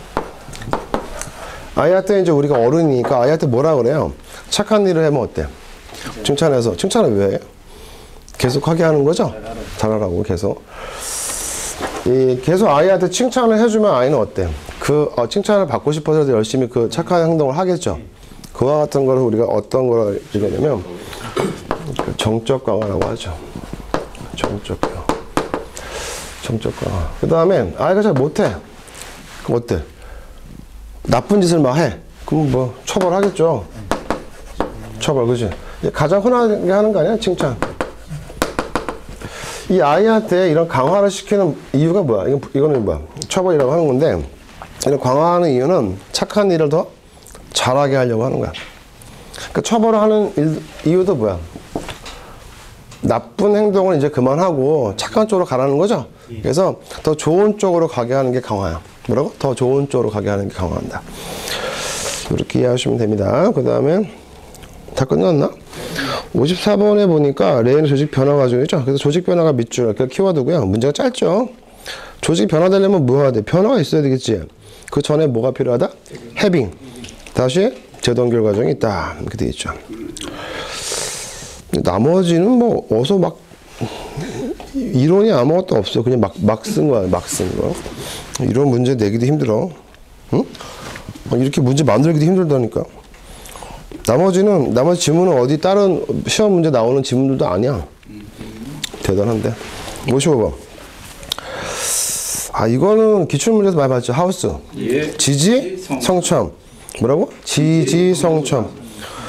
아이한테 이제 우리가 어른이니까 아이한테 뭐라 그래요? 착한 일을 하면 어때? 칭찬해서. 칭찬을 왜 해? 계속 하게 하는 거죠? 잘하라고 계속. 계속 아이한테 칭찬을 해주면 아이는 어때? 칭찬을 받고 싶어서 열심히 그 착한 행동을 하겠죠. 그와 같은 거를 우리가 어떤 걸 얘기하냐면, 정적 강화라고 하죠. 정적 강화. 정적 강화. 그 다음에 아이가 잘 못해. 그럼 어때? 나쁜 짓을 막 해. 그럼 뭐 처벌하겠죠. 처벌, 그지? 가장 흔하게 하는 거 아니야? 칭찬. 이 아이한테 이런 강화를 시키는 이유가 뭐야? 이거는 뭐야? 처벌이라고 하는 건데, 이런 강화하는 이유는 착한 일을 더 잘하게 하려고 하는 거야. 그러니까 처벌을 하는 이유도 뭐야? 나쁜 행동을 이제 그만하고 착한 쪽으로 가라는 거죠. 그래서 더 좋은 쪽으로 가게 하는 게 강화야. 뭐라고? 더 좋은 쪽으로 가게 하는 게 강화한다. 이렇게 이해하시면 됩니다. 그 다음에 다 끝났나? 54번에 보니까 레인의 조직 변화 과정이죠. 그래서 조직 변화가 밑줄, 그 키워드고요. 문제가 짧죠. 조직 변화되려면 뭐 해야 돼? 변화가 있어야 되겠지. 그 전에 뭐가 필요하다? 해빙. 다시 재동결 과정이 있다. 이렇게 되어 있죠. 나머지는 뭐 어서 막 이론이 아무것도 없어. 그냥 막 쓴 거야. 막 쓴 거. 이런 문제 내기도 힘들어. 응? 이렇게 문제 만들기도 힘들다니까. 나머지 지문은 어디 다른 시험 문제 나오는 지문들도 아니야. 대단한데. 55번. 이거는 기출문제에서 많이 봤죠. 하우스. 예. 지지, 성첨. 뭐라고? 지지, 성첨.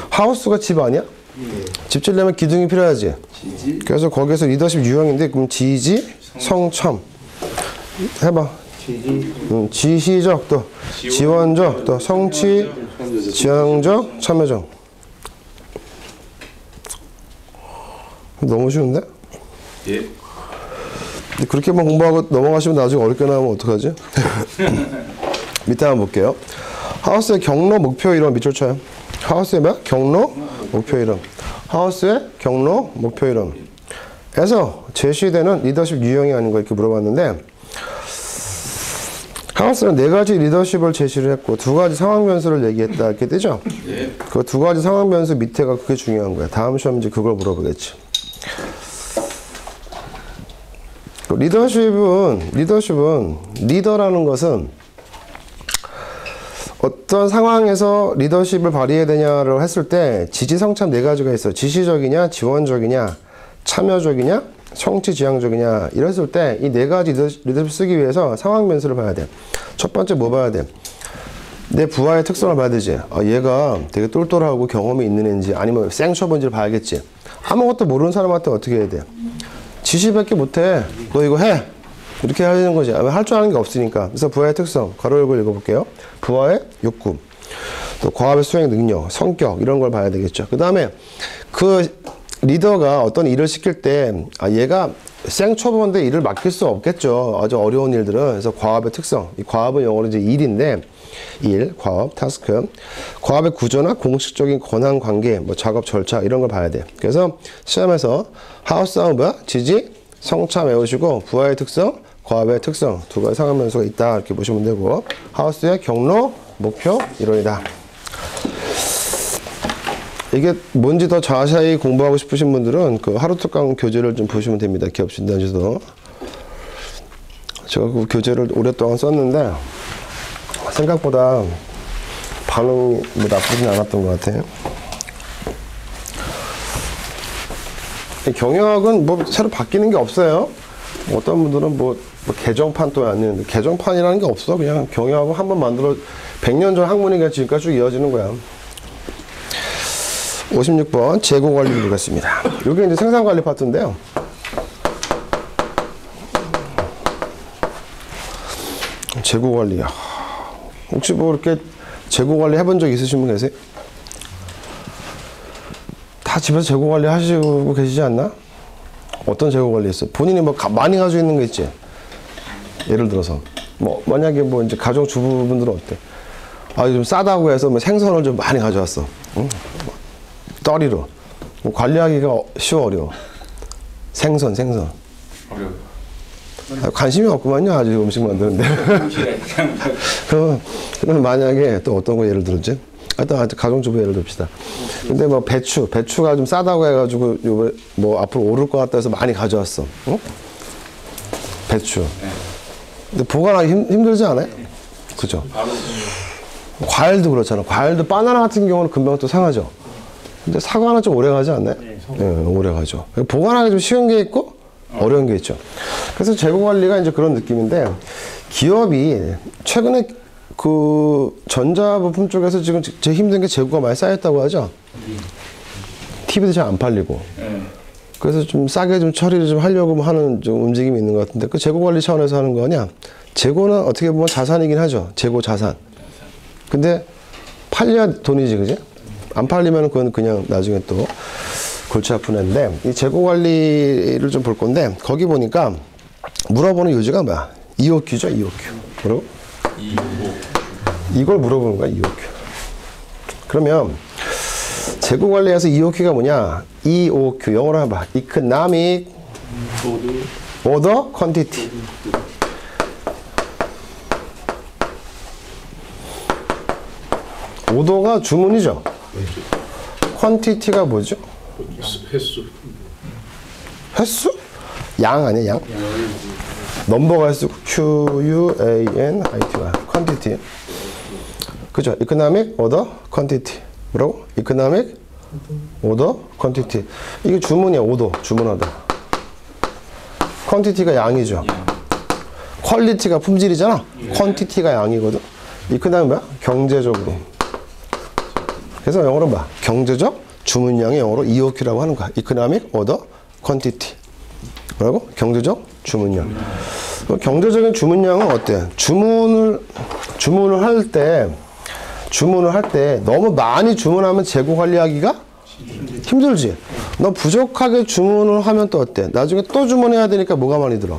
하우스가 집 아니야? 집 지려면 기둥이 필요하지. 지지. 그래서 거기서 리더십 유형인데, 그럼 지지, 성첨. 해봐. 지시적, 또 지원적, 또 성취, 지향적, 참여적. 너무 쉬운데? 예. 근데 그렇게만 공부하고 넘어가시면 나중에 어렵게 나오면 어떡하지? 밑에 한번 볼게요. 하우스의 경로, 목표 이름 밑줄 쳐요. 하우스의 뭐야? 경로, 목표 이름. 하우스의 경로, 목표 이름. 에서 제시되는 리더십 유형이 아닌가 이렇게 물어봤는데, 하우스는 4가지 리더십을 제시를 했고 2가지 상황 변수를 얘기했다 이렇게 되죠? 예. 그 2가지 상황 변수 밑에가 그게 중요한 거야. 다음 시험 이제 그걸 물어보겠지. 리더십은 리더라는 것은 어떤 상황에서 리더십을 발휘해야 되냐를 했을 때 지지성참 4가지가 있어. 지시적이냐, 지원적이냐, 참여적이냐, 성취지향적이냐 이랬을 때 이 4가지 리더십 쓰기 위해서 상황 변수를 봐야 돼. 첫 번째 뭐 봐야 돼? 내 부하의 특성을 봐야 되지. 얘가 되게 똘똘하고 경험이 있는 애인지 아니면 생처본지를 봐야겠지. 아무것도 모르는 사람한테 어떻게 해야 돼? 지시밖에 못해. 너 이거 해. 이렇게 하는 거지. 할 줄 아는 게 없으니까. 그래서 부하의 특성, 가로 열고 읽어볼게요. 부하의 욕구, 또 과업의 수행 능력, 성격 이런 걸 봐야 되겠죠. 그 다음에 그 리더가 어떤 일을 시킬 때 얘가 생초보인데 일을 맡길 수 없겠죠. 아주 어려운 일들은. 그래서 과업의 특성, 이 과업은 영어로 이제 일인데 일, 과업, 타스크, 과업의 구조나 공식적인 권한 관계, 뭐 작업 절차 이런 걸 봐야 돼. 그래서 시험에서 하우스 뭐야? 지지, 성차 외우시고 부하의 특성, 과업의 특성 두 가지 상한변수가 있다 이렇게 보시면 되고 하우스의 경로, 목표, 이론이다. 이게 뭔지 더 자세히 공부하고 싶으신 분들은 그 하루특강 교재를 좀 보시면 됩니다. 기업진단지도. 제가 그 교재를 오랫동안 썼는데 생각보다 반응이 뭐 나쁘진 않았던 것 같아요. 경영학은 뭐 새로 바뀌는 게 없어요. 어떤 분들은 뭐 개정판 또 아니는데 개정판이라는 게 없어. 그냥 경영학은 한번 만들어 100년 전 학문이니까 지금까지 쭉 이어지는 거야. 56번 재고관리를 보겠습니다. 이게 이제 생산관리 파트인데요. 재고관리. 혹시 뭐 이렇게 재고관리 해본 적 있으신 분 계세요? 다 집에서 재고관리 하시고 계시지 않나? 어떤 재고관리 했어? 본인이 뭐 많이 가지고 있는 거 있지? 예를 들어서 뭐 만약에 뭐 이제 가정주부분들은 어때? 좀 싸다고 해서 뭐 생선을 좀 많이 가져왔어. 응? 떠리로. 관리하기가 쉬워, 어려워? 생선. 어려워. 관심이 없구만요, 아주 음식 만드는데. 그럼 만약에 또 어떤 거 예를 들었지? 하여튼 가정주부 예를 듭시다. 근데 뭐 배추가 좀 싸다고 해가지고 요번에 뭐 앞으로 오를 것 같다 해서 많이 가져왔어. 응? 배추. 근데 보관하기 힘들지 않아요? 그죠? 과일도 그렇잖아. 과일도 바나나 같은 경우는 금방 또 상하죠. 근데 사과는 좀 오래 가지 않나요? 네, 오래 가죠. 보관하기 좀 쉬운 게 있고 어려운 게 있죠. 그래서 재고 관리가 이제 그런 느낌인데 기업이 최근에 그 전자부품 쪽에서 지금 제일 힘든 게 재고가 많이 쌓였다고 하죠. TV도 잘 안 팔리고. 그래서 좀 싸게 좀 처리를 좀 하려고 하는 좀 움직임이 있는 것 같은데 그 재고 관리 차원에서 하는 거냐? 재고는 어떻게 보면 자산이긴 하죠. 재고 자산. 근데 팔려야 돈이지, 그지? 안 팔리면 그건 그냥 나중에 또 골치 아픈 애인데 이 재고 관리를 좀 볼 건데 거기 보니까 물어보는 요지가 뭐야? EOQ죠, EOQ. 뭐라고? 이걸 물어보는 거야, EOQ. 그러면 재고 관리에서 EOQ가 뭐냐? EOQ 영어로 해봐. Economic Order Quantity. 오더가 주문이죠. 퀀티티가 뭐죠? 횟수? 양 아니야, 양? 넘버가 쓰고 QUANIT가 퀀티티. 그죠? Economic Order Quantity. 뭐라고? Economic Order Quantity. 이게 주문이야, 오더. 주문하다. 퀀티티가 양이죠. 퀄리티가 품질이잖아. 퀀티티가 양이거든. Economic 뭐야? 경제적으로. 그래서 영어로 봐. 경제적 주문량의 영어로 EOQ라고 하는 거야. Economic Order Quantity. 뭐라고? 경제적 주문량. 경제적인 주문량은 어때? 주문을 할 때 너무 많이 주문하면 재고 관리하기가 힘들지. 너 부족하게 주문을 하면 또 어때? 나중에 또 주문해야 되니까 뭐가 많이 들어?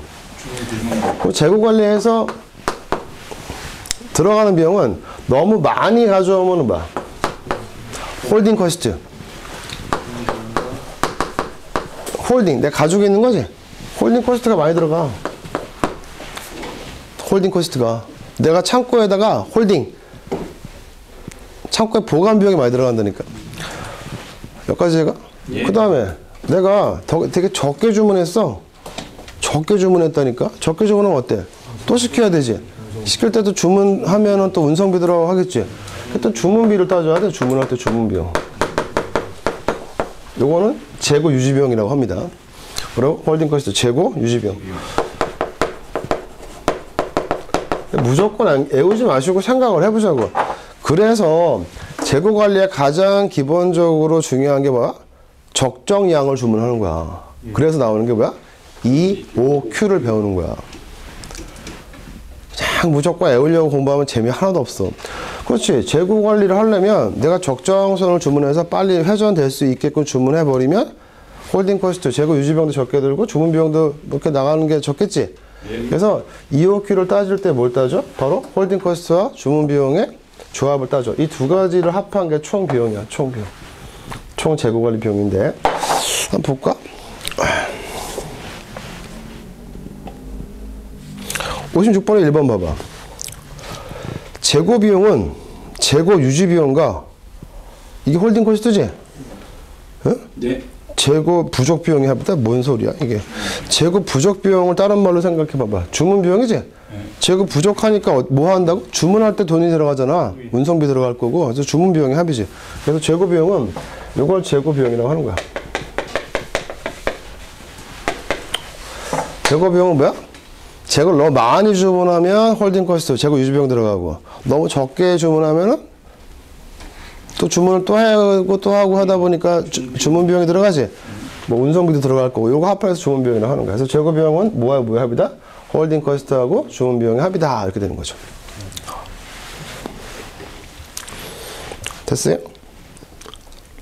그럼 재고 관리해서 들어가는 비용은 너무 많이 가져오면 봐. 홀딩 코스트. 홀딩. 내가 가지고 있는 거지? 홀딩 코스트가 많이 들어가. 홀딩 코스트가. 내가 창고에다가 창고에 보관 비용이 많이 들어간다니까. 여기까지 제가? 예. 그 다음에 내가 되게 적게 주문했어. 적게 주문했다니까? 적게 주문하면 어때? 또 시켜야 되지. 시킬 때도 주문하면은 또 운송비 들어가고 하겠지. 또 주문비를 따져야 돼. 주문할 때 주문비용. 요거는 재고 유지비용이라고 합니다. 그리고 홀딩 코스트 재고 유지비용. 무조건 외우지 마시고 생각을 해보자고. 그래서 재고 관리에 가장 기본적으로 중요한 게 뭐야? 적정량을 주문하는 거야. 그래서 나오는 게 뭐야? EOQ를 배우는 거야. 그냥 무조건 애우려고 공부하면 재미 하나도 없어. 그렇지. 재고 관리를 하려면 내가 적정선을 주문해서 빨리 회전될 수 있게끔 주문해버리면 홀딩 코스트, 재고 유지 비용도 적게 들고 주문 비용도 이렇게 나가는 게 적겠지. 그래서 EOQ를 따질 때 뭘 따져? 바로 홀딩 코스트와 주문 비용의 조합을 따져. 이 두 가지를 합한 게 총 비용이야. 총 비용. 총 재고 관리 비용인데 한번 볼까? 56번에 1번 봐봐. 재고 비용은 재고 유지 비용과 이게 홀딩 코스트지? 응? 네. 재고 부족 비용이 합니다. 뭔 소리야 이게? 재고 부족 비용을 다른 말로 생각해 봐봐. 주문 비용이지? 재고 부족하니까 뭐 한다고? 주문할 때 돈이 들어가잖아. 운송비 들어갈 거고. 그래서 주문 비용이 합이지. 그래서 재고 비용은 이걸 재고 비용이라고 하는 거야. 재고 비용은 뭐야? 재고를 너무 많이 주문하면 홀딩 코스트, 재고 유지 비용 들어가고, 너무 적게 주문하면은 또 주문을 또 하고 또 하고 하다 보니까 주문 비용이 들어가지. 뭐 운송비도 들어갈 거고, 요거 합해서 주문 비용이라고 하는 거야. 그래서 재고 비용은 뭐야 뭐야 합이다? 홀딩 코스트하고 주문 비용의 합이다. 이렇게 되는 거죠. 됐어요?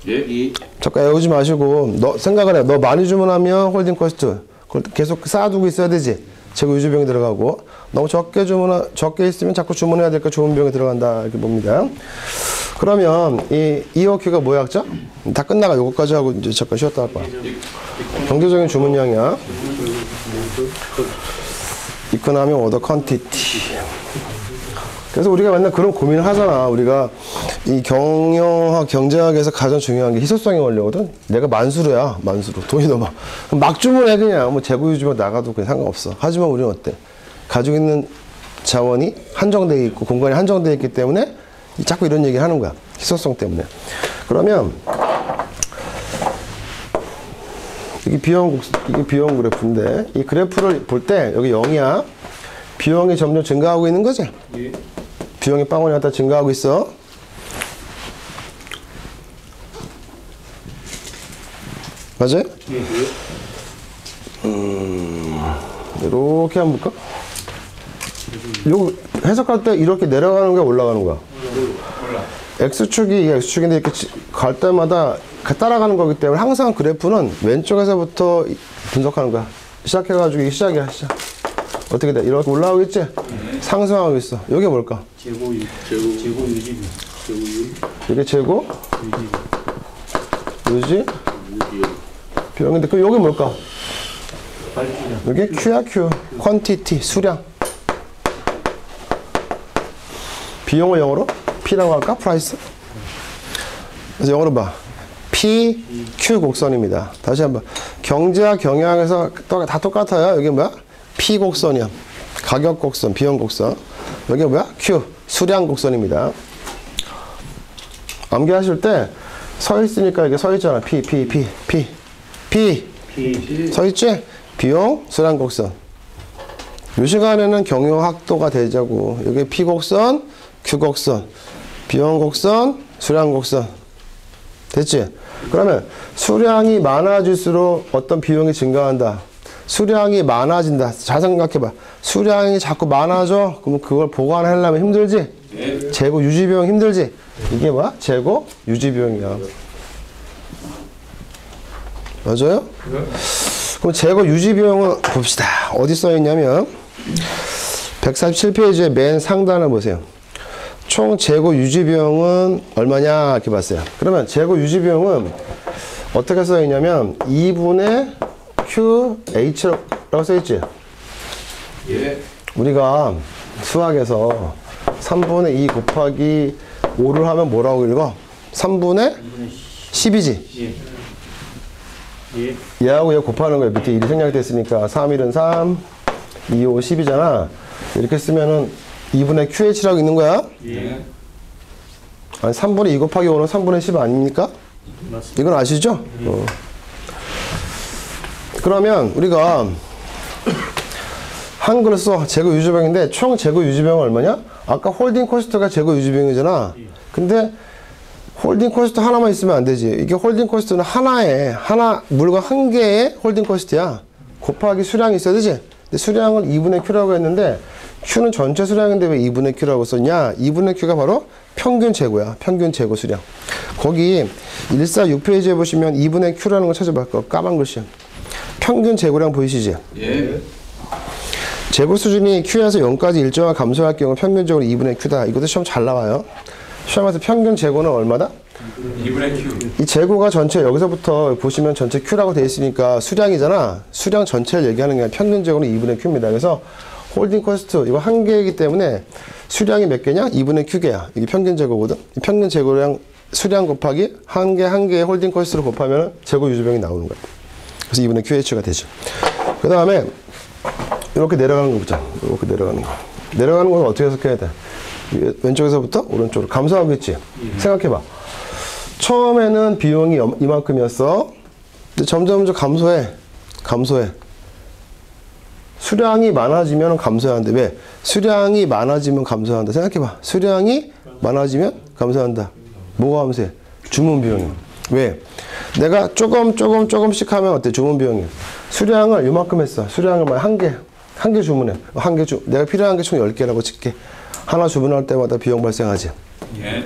예. 잠깐 애우지 마시고 생각을 해. 너 많이 주문하면 홀딩 코스트 그걸 계속 쌓아두고 있어야 되지. 재고 유지 비용이 들어가고, 너무 적게 있으면 자꾸 주문해야 되니까 주문 비용이 들어간다. 이렇게 봅니다. 그러면 이 EOQ가 뭐야 학자? 다 끝나가. 요거까지 하고 이제 잠깐 쉬었다 할 거야. 경제적인 주문량이야. 이코노미 오더 퀀티티. 그래서 우리가 맨날 그런 고민을 하잖아. 우리가 이 경영학, 경제학에서 가장 중요한 게 희소성의 원리거든. 내가 만수르야, 만수르. 돈이 너무 막 주문해 그냥. 뭐 재고 유지만 나가도 그냥 상관없어. 하지만 우리는 어때? 가지고 있는 자원이 한정되어 있고 공간이 한정되어 있기 때문에 자꾸 이런 얘기를 하는 거야. 희소성 때문에. 그러면 이게 비용 그래프인데 이 그래프를 볼 때 여기 0이야. 비용이 점점 증가하고 있는 거지? 예. 비용이 빵원이 갖다 증가하고 있어. 맞아요? 이렇게 한번 볼까? 요거 해석할 때 이렇게 내려가는 거야, 올라가는 거야? X축이 이게 X축인데 이렇게 갈 때마다 따라가는 거기 때문에 항상 그래프는 왼쪽에서부터 분석하는 거야. 시작해가지고 이게 시작이야, 시작. 어떻게 돼? 이렇게 올라가고 있지? 상승하고 있어. 이게 뭘까? 재고 유지 이게 재고, 유지, 비용인데 그 여기 뭘까? 발주량. 이게 Q야, Q. 퀀티티, 수량. 비용을 영어로 P라고 할까? 프라이스. 그래서 영어로 봐. P, Q 곡선입니다. 다시 한번. 경제와 경영에서 다 똑같아요. 여기 뭐야? P 곡선이야. 가격 곡선, 비용 곡선. 여기 뭐야? Q, 수량 곡선입니다. 암기하실 때 서 있으니까 이게 서 있잖아. P. 서 있지? 비용, 수량 곡선. 이 시간에는 경영학도가 되자고. 여기 P 곡선, Q 곡선, 비용 곡선, 수량 곡선. 됐지? 그러면 수량이 많아질수록 어떤 비용이 증가한다. 수량이 많아진다. 잘 생각해봐. 수량이 자꾸 많아져. 그러면 그걸 보관하려면 힘들지? 네. 재고 유지 비용 힘들지? 이게 뭐야? 재고 유지 비용이야. 맞아요? 그럼 재고 유지 비용은 봅시다. 어디 써 있냐면 147페이지의 맨 상단을 보세요. 총 재고 유지 비용은 얼마냐 이렇게 봤어요. 그러면 재고 유지 비용은 어떻게 써 있냐면 2분의 QH라고 써 있지. 예. 우리가 수학에서 3분의 2 곱하기 5를 하면 뭐라고 읽어? 3분의 10이지. 예. 얘하고 얘 곱하는 거야. 밑에 1이 생략됐으니까 3, 1은 3, 2, 5, 10이잖아. 이렇게 쓰면은 2분의 QH라고 있는 거야. 예. 아니 3분의 2 곱하기 5는 3분의 10 아닙니까? 맞습니다. 이건 아시죠? 그러면 우리가 한글을 써. 재고 유지비용인데 총 재고 유지비용은 얼마냐? 아까 홀딩 코스트가 재고 유지비용이잖아. 근데 홀딩 코스트 하나만 있으면 안 되지. 이게 홀딩 코스트는 물건 한 개의 홀딩 코스트야. 곱하기 수량이 있어야 되지. 근데 수량을 2분의 Q라고 했는데 Q는 전체 수량인데 왜 2분의 Q라고 썼냐? 2분의 Q가 바로 평균 재고야. 평균 재고 수량. 거기 146페이지에 보시면 2분의 Q라는 거 찾아봐. 까만 글씨. 평균 재고량 보이시지? 예. 재고 수준이 Q에서 0까지 일정한 감소할 경우 평균적으로 2분의 Q다. 이것도 시험 잘 나와요. 시험에서 평균 재고는 얼마다? 2분의 Q. 이 재고가 전체 여기서부터 보시면 전체 Q라고 되어 있으니까 수량이잖아. 수량 전체를 얘기하는 게 아니라 평균 재고는 2분의 Q입니다. 그래서 홀딩 코스트 이거 한 개이기 때문에 수량이 몇 개냐? 2분의 Q개야. 이게 평균 재고거든. 이 평균 재고량 수량 곱하기 한 개의 홀딩 코스트를 곱하면 재고 유지비용이 나오는 거야. 그래서 2분의 QH가 되죠. 그 다음에 이렇게 내려가는 거 보자. 이렇게 내려가는 거. 내려가는 건 어떻게 해석해야 돼? 왼쪽에서부터 오른쪽으로 감소하고 있지. 생각해봐. 처음에는 비용이 이만큼이었어. 근데 점점 감소해. 수량이 많아지면 감소한다. 왜? 수량이 많아지면 감소한다. 생각해봐. 수량이 많아지면 감소한다. 뭐가 감소해? 주문 비용이. 왜? 내가 조금씩 하면 어때? 주문 비용이. 수량을 이만큼 했어. 수량을 한 개 주문해. 내가 필요한 게 총 10개라고 칠게. 하나 주문할 때마다 비용 발생하지.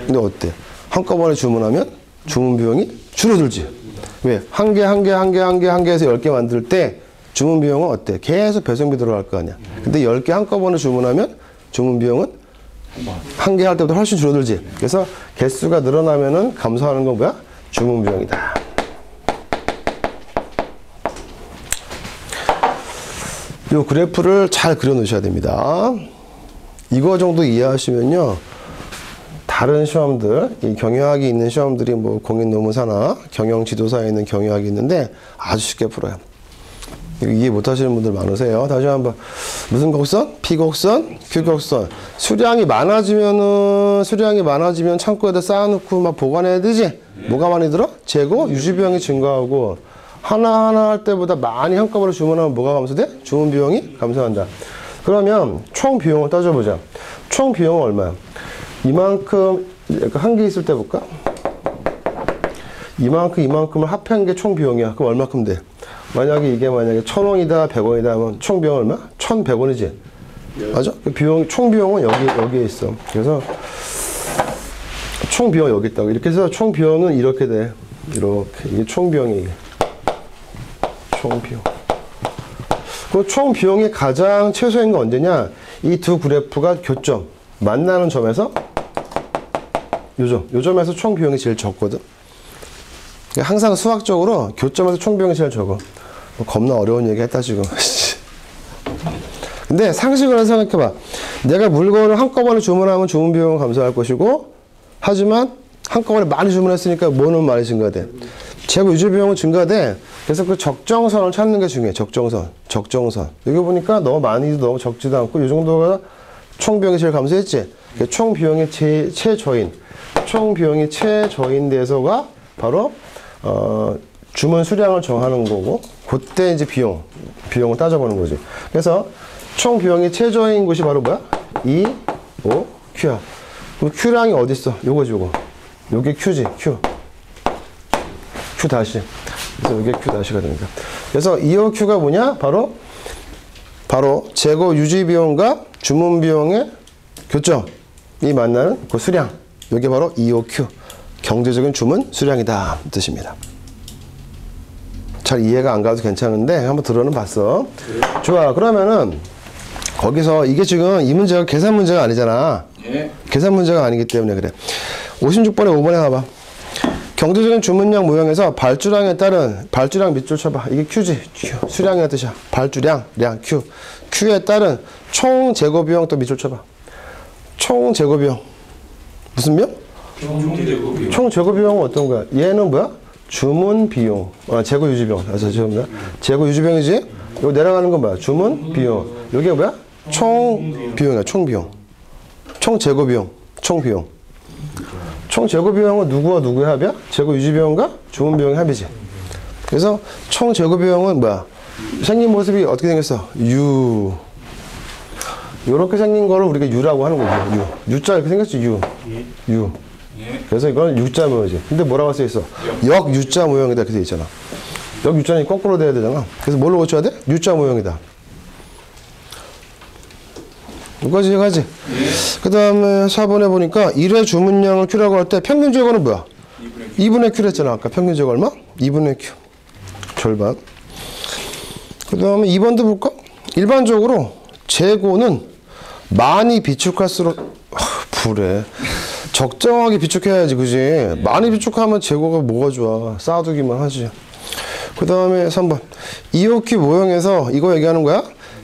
근데 어때? 한꺼번에 주문하면 주문 비용이 줄어들지. 왜? 한 개 해서 10개 만들 때 주문 비용은 어때? 계속 배송비 들어갈 거 아니야. 근데 10개 한꺼번에 주문하면 주문 비용은 한 개 할 때보다 훨씬 줄어들지. 그래서 개수가 늘어나면은 감소하는 건 뭐야? 주문 비용이다. 이 그래프를 잘 그려 놓으셔야 됩니다. 이거 정도 이해하시면요. 다른 시험들, 이 경영학이 있는 시험들이 뭐 공인노무사나 경영지도사에 있는 경영학이 있는데 아주 쉽게 풀어요. 이거 이해 못 하시는 분들 많으세요. 다시 한번. 무슨 곡선? P곡선? Q곡선. 수량이 많아지면 창고에다 쌓아놓고 막 보관해야 되지? 뭐가 많이 들어? 재고, 유지비용이 증가하고, 하나하나 할 때보다 많이 한꺼번에 주문하면 뭐가 감소돼? 주문 비용이 감소한다. 그러면 총 비용을 따져보자. 총 비용은 얼마야? 이만큼, 한 개 있을 때 볼까? 이만큼을 합한 게 총 비용이야. 그럼 얼마큼 돼? 만약에 이게 1,000원이다, 100원이다 하면 총 비용 얼마? 1,100원이지. 맞아? 그 총 비용은 여기에 있어. 그래서 총 비용 여기 있다고. 이렇게 해서 총 비용은 이렇게 돼. 이렇게. 이게 총 비용이 총 비용. 그 총 비용이 가장 최소인 건 언제냐? 이 두 그래프가 교점, 만나는 점에서 요 점에서 총 비용이 제일 적거든. 항상 수학적으로 교점에서 총 비용이 제일 적어. 겁나 어려운 얘기 했다 지금. 근데 상식으로 생각해봐. 내가 물건을 한꺼번에 주문하면 주문 비용은 감소할 것이고, 하지만 한꺼번에 많이 주문했으니까 뭐는 많이 증가돼? 재고 유지 비용은 증가돼. 그래서 그 적정선을 찾는 게 중요해. 적정선. 여기 보니까 너무 많이도 너무 적지도 않고 이 정도가 총 비용이 제일 감소했지. 총 비용의 최저인. 총 비용이 최저인 데서가 바로 주문 수량을 정하는 거고, 그때 이제 비용을 따져보는 거지. 그래서 총 비용이 최저인 곳이 바로 뭐야? 2, 5, Q야. 그럼 Q량이 어디 있어? 요거지, 요거. 요게 Q지, Q 다시. 그래서 요게 Q 다시가 됩니다. 그래서 2호Q가 뭐냐? 바로 재고 유지 비용과 주문 비용의 교점이 만나는 그 수량. 요게 바로 2호Q. 경제적인 주문 수량이다. 이 뜻입니다. 잘 이해가 안 가도 괜찮은데 한번 들어는 봤어. 좋아. 그러면은 거기서 이게 지금 이 문제가 계산 문제가 아니잖아. 예. 계산 문제가 아니기 때문에 그래. 56번에 5번에 가봐. 경제적인 주문량 모형에서 발주량에 따른 발주량 밑줄 쳐봐. 이게 Q지. Q. 수량이라는 뜻이야. 발주량, 량, Q. Q에 따른 총 재고 비용 또 밑줄 쳐봐. 총 재고 비용. 무슨 비용? 총 재고 비용은 어떤 거야? 얘는 뭐야? 주문 비용. 재고 유지 비용. 죄송합니다. 재고 유지 비용이지? 이거 내려가는 건 뭐야? 주문 비용. 이게 뭐야? 총 비용이야. 총 비용. 총 재고 비용. 총 비용. 총 재고 비용은 누구와 누구의 합이야? 재고 유지 비용과 주문 비용의 합이지. 그래서 총 재고 비용은 뭐야? 생긴 모습이 어떻게 생겼어? U. 요렇게 생긴 거를 우리가 U라고 하는 거죠. U. U자 이렇게 생겼지? U. 예. 그래서 이건 U자 모형이지. 근데 뭐라고 써 있어? 역 U자 모형이다 이렇게 돼 있잖아. 역 U자는 거꾸로 돼야 되잖아. 그래서 뭘로 고쳐야 돼? U자 모형이다. 이거지. 그 다음에 4번에 보니까 1회 주문량을 Q라고 할 때 평균 제곱은 뭐야? 2분의 Q를 했잖아. 아까 평균 제곱 얼마? 2분의 Q. 절반. 그 다음에 2번도 볼까? 일반적으로 재고는 많이 비축할수록 불에 적정하게 비축해야지, 그지? 많이 비축하면 재고가 뭐가 좋아? 쌓아두기만 하지. 그 다음에 3번 2호Q 모형에서 이거 얘기하는 거야?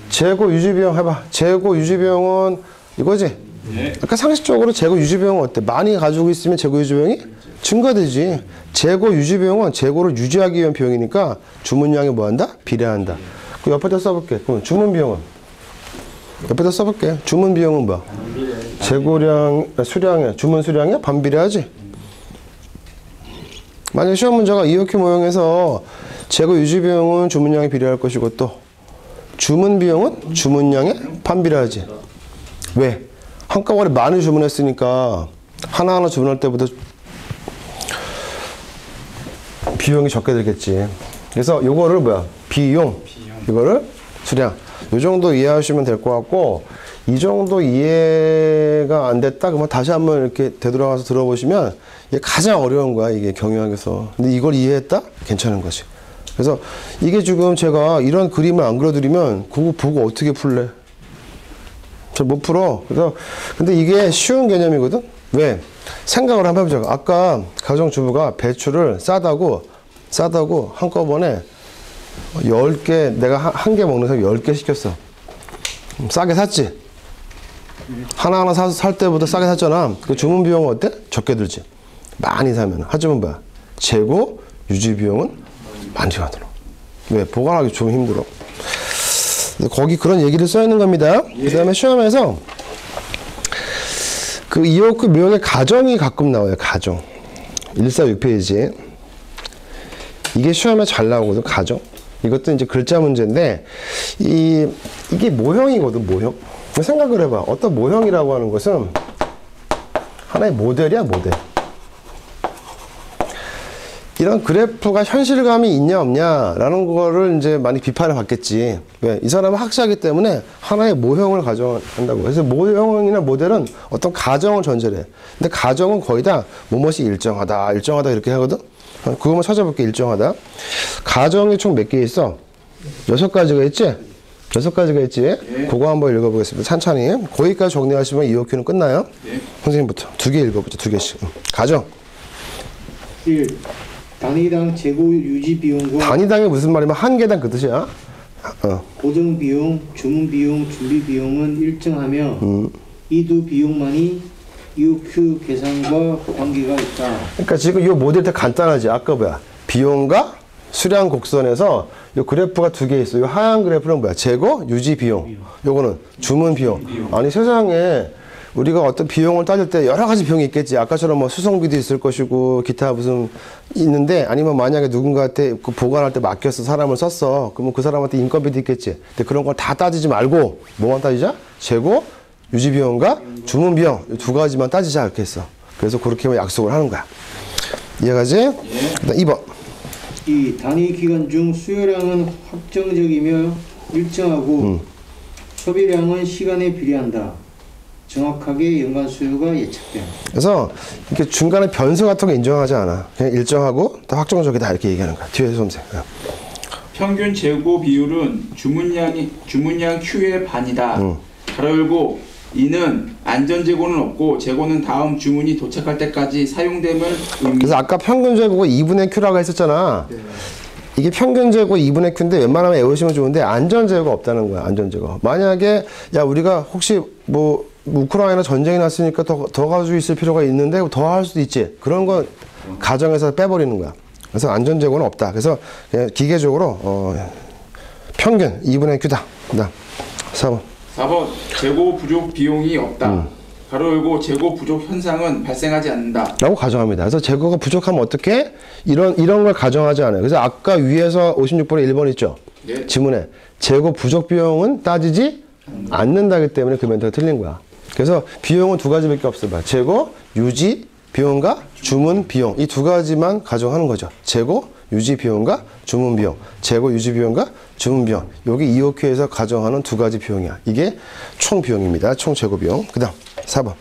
재고 유지 비용 해봐. 재고 유지 비용은 이거지? 예. 아까 상식적으로 재고 유지 비용은 어때? 많이 가지고 있으면 재고 유지 비용이 증가되지. 재고 유지 비용은 재고를 유지하기 위한 비용이니까 주문량이 뭐한다? 비례한다. 그 옆에다 써볼게. 그럼 주문 비용은? 옆에다 써볼게. 주문 비용은 뭐야? 재고량, 수량에, 주문 수량에 반비례하지? 만약 시험 문제가 2호Q 모형에서 재고 유지 비용은 주문량에 비례할 것이고 또 주문 비용은 주문량에 반비례하지. 왜? 한꺼번에 많이 주문했으니까 하나하나 주문할 때보다 비용이 적게 들겠지. 그래서 요거를 뭐야? 비용. 이거를 수량. 요 정도 이해하시면 될 것 같고, 이 정도 이해가 안 됐다 그러면 다시 한번 이렇게 되돌아가서 들어보시면 이게 가장 어려운 거야, 이게 경영학에서. 근데 이걸 이해했다? 괜찮은 거지. 그래서 이게 지금 제가 이런 그림을 안 그려드리면 그거 보고 어떻게 풀래? 잘 못 풀어. 그래서 근데 이게 쉬운 개념이거든. 왜? 생각을 한번 해보자. 아까 가정주부가 배추를 싸다고 한꺼번에 10개, 내가 한 개 먹는 사람이 10개 시켰어. 싸게 샀지? 하나하나 살 때보다 싸게 샀잖아. 그 주문 비용은 어때? 적게 들지. 많이 사면. 하지만 뭐야? 재고, 유지 비용은 많이 들어. 왜? 보관하기 좀 힘들어. 거기 그런 얘기를 써 있는 겁니다. 그 다음에 시험에서 그 2호급 모형의 가정이 가끔 나와요. 가정. 146페이지. 이게 시험에 잘 나오거든. 가정. 이것도 이제 글자 문제인데 이게 모형이거든. 모형. 생각을 해봐. 어떤 모형이라고 하는 것은 하나의 모델이야. 모델. 이런 그래프가 현실감이 있냐 없냐라는 거를 이제 많이 비판을 받겠지. 왜? 이 사람은 학자이기 때문에 하나의 모형을 가정한다고. 그래서 모형이나 모델은 어떤 가정을 전제해. 근데 가정은 거의 다 뭐뭇이 일정하다 이렇게 하거든. 그것만 찾아볼게. 일정하다. 가정이 총 몇 개 있어? 6가지가 있지? 6가지가 있지? 예. 그거 한번 읽어보겠습니다. 천천히. 거기까지 정리하시면 2호큐는 끝나요. 예. 선생님부터 2개 읽어보자. 2개씩. 가정. 1. 단위당 재고 유지 비용과 단위당이 무슨 말이면 한 개당 그 뜻이야. 고정 비용, 주문 비용, 준비 비용은 일정하며 이 두 비용만이 EOQ 계산과 관계가 있다. 그러니까 지금 이 모델 때 간단하지. 아까 뭐야? 비용과 수량 곡선에서 이 그래프가 2개 있어. 이 하얀 그래프는 뭐야? 재고, 유지 비용. 요거는 주문 비용. 아니 세상에 우리가 어떤 비용을 따질 때 여러 가지 비용이 있겠지. 아까처럼 뭐 수송비도 있을 것이고 기타 무슨 있는데, 아니면 만약에 누군가한테 그 보관할 때 맡겼어. 사람을 썼어. 그러면 그 사람한테 인건비도 있겠지. 근데 그런 걸 다 따지지 말고 뭐만 따지자? 재고, 유지 비용과 주문 비용. 이 2가지만 따지자 이렇게 했어. 그래서 그렇게 약속을 하는 거야. 이해가지? 예. 그다음 2번. 이 단위 기간 중 수요량은 확정적이며 일정하고 소비량은 시간에 비례한다. 정확하게 연간 수요가 예측돼. 그래서 이렇게 중간에 변수 같은 거 인정하지 않아. 그냥 일정하고 다 확정적이다 이렇게 얘기하는 거야. 뒤에서 선생. 평균 재고 비율은 주문량 Q의 반이다. 가로 열고 이는 안전 재고는 없고 재고는 다음 주문이 도착할 때까지 사용됨을 그래서 아까 평균 재고가 2분의 Q라고 했었잖아. 이게 평균 재고 2분의 Q인데 웬만하면 외우시면 좋은데 안전 재고가 없다는 거야. 안전 재고. 만약에 야 우리가 혹시 뭐 우크라이나 전쟁이 났으니까 더 가지고 있을 필요가 있는데 더 할 수도 있지. 그런 건 가정에서 빼버리는 거야. 그래서 안전 재고는 없다. 그래서 그냥 기계적으로 평균 2분의 Q다. 그다음 4번. 4번 재고 부족 비용이 없다. 가로 열고 재고 부족 현상은 발생하지 않는다. 라고 가정합니다. 그래서 재고가 부족하면 어떻게? 이런 걸 가정하지 않아요. 그래서 아까 위에서 56번에 1번 있죠? 네. 지문에 재고 부족 비용은 따지지 않는다기 때문에 그 멘트가 틀린 거야. 그래서 비용은 2가지밖에 없어 봐. 재고, 유지, 비용과 주문 비용 이 두 가지만 가정하는 거죠. 재고 유지 비용과 주문 비용, 재고 유지 비용과 주문 비용. 여기 EOQ에서 가정하는 두 가지 비용이야. 이게 총 비용입니다. 총 재고 비용. 그다음 4번.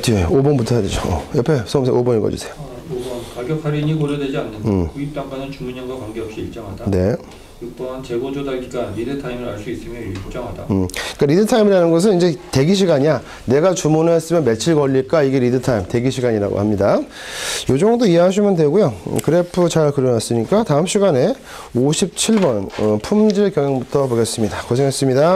뒤에 5번부터 해야 되죠. 옆에 수험생 5번 읽어주세요. 5번 가격 할인이 고려되지 않는다. 구입 단가는 주문량과 관계없이 일정하다. 네. 6번 재고 조달 기간 리드 타임을 알 수 있으며 일정하다. 그러니까 리드 타임이라는 것은 이제 대기 시간이야. 내가 주문을 했으면 며칠 걸릴까? 이게 리드 타임, 대기 시간이라고 합니다. 요 정도 이해하시면 되고요. 그래프 잘 그려놨으니까 다음 시간에 57번 품질 경영부터 보겠습니다. 고생했습니다.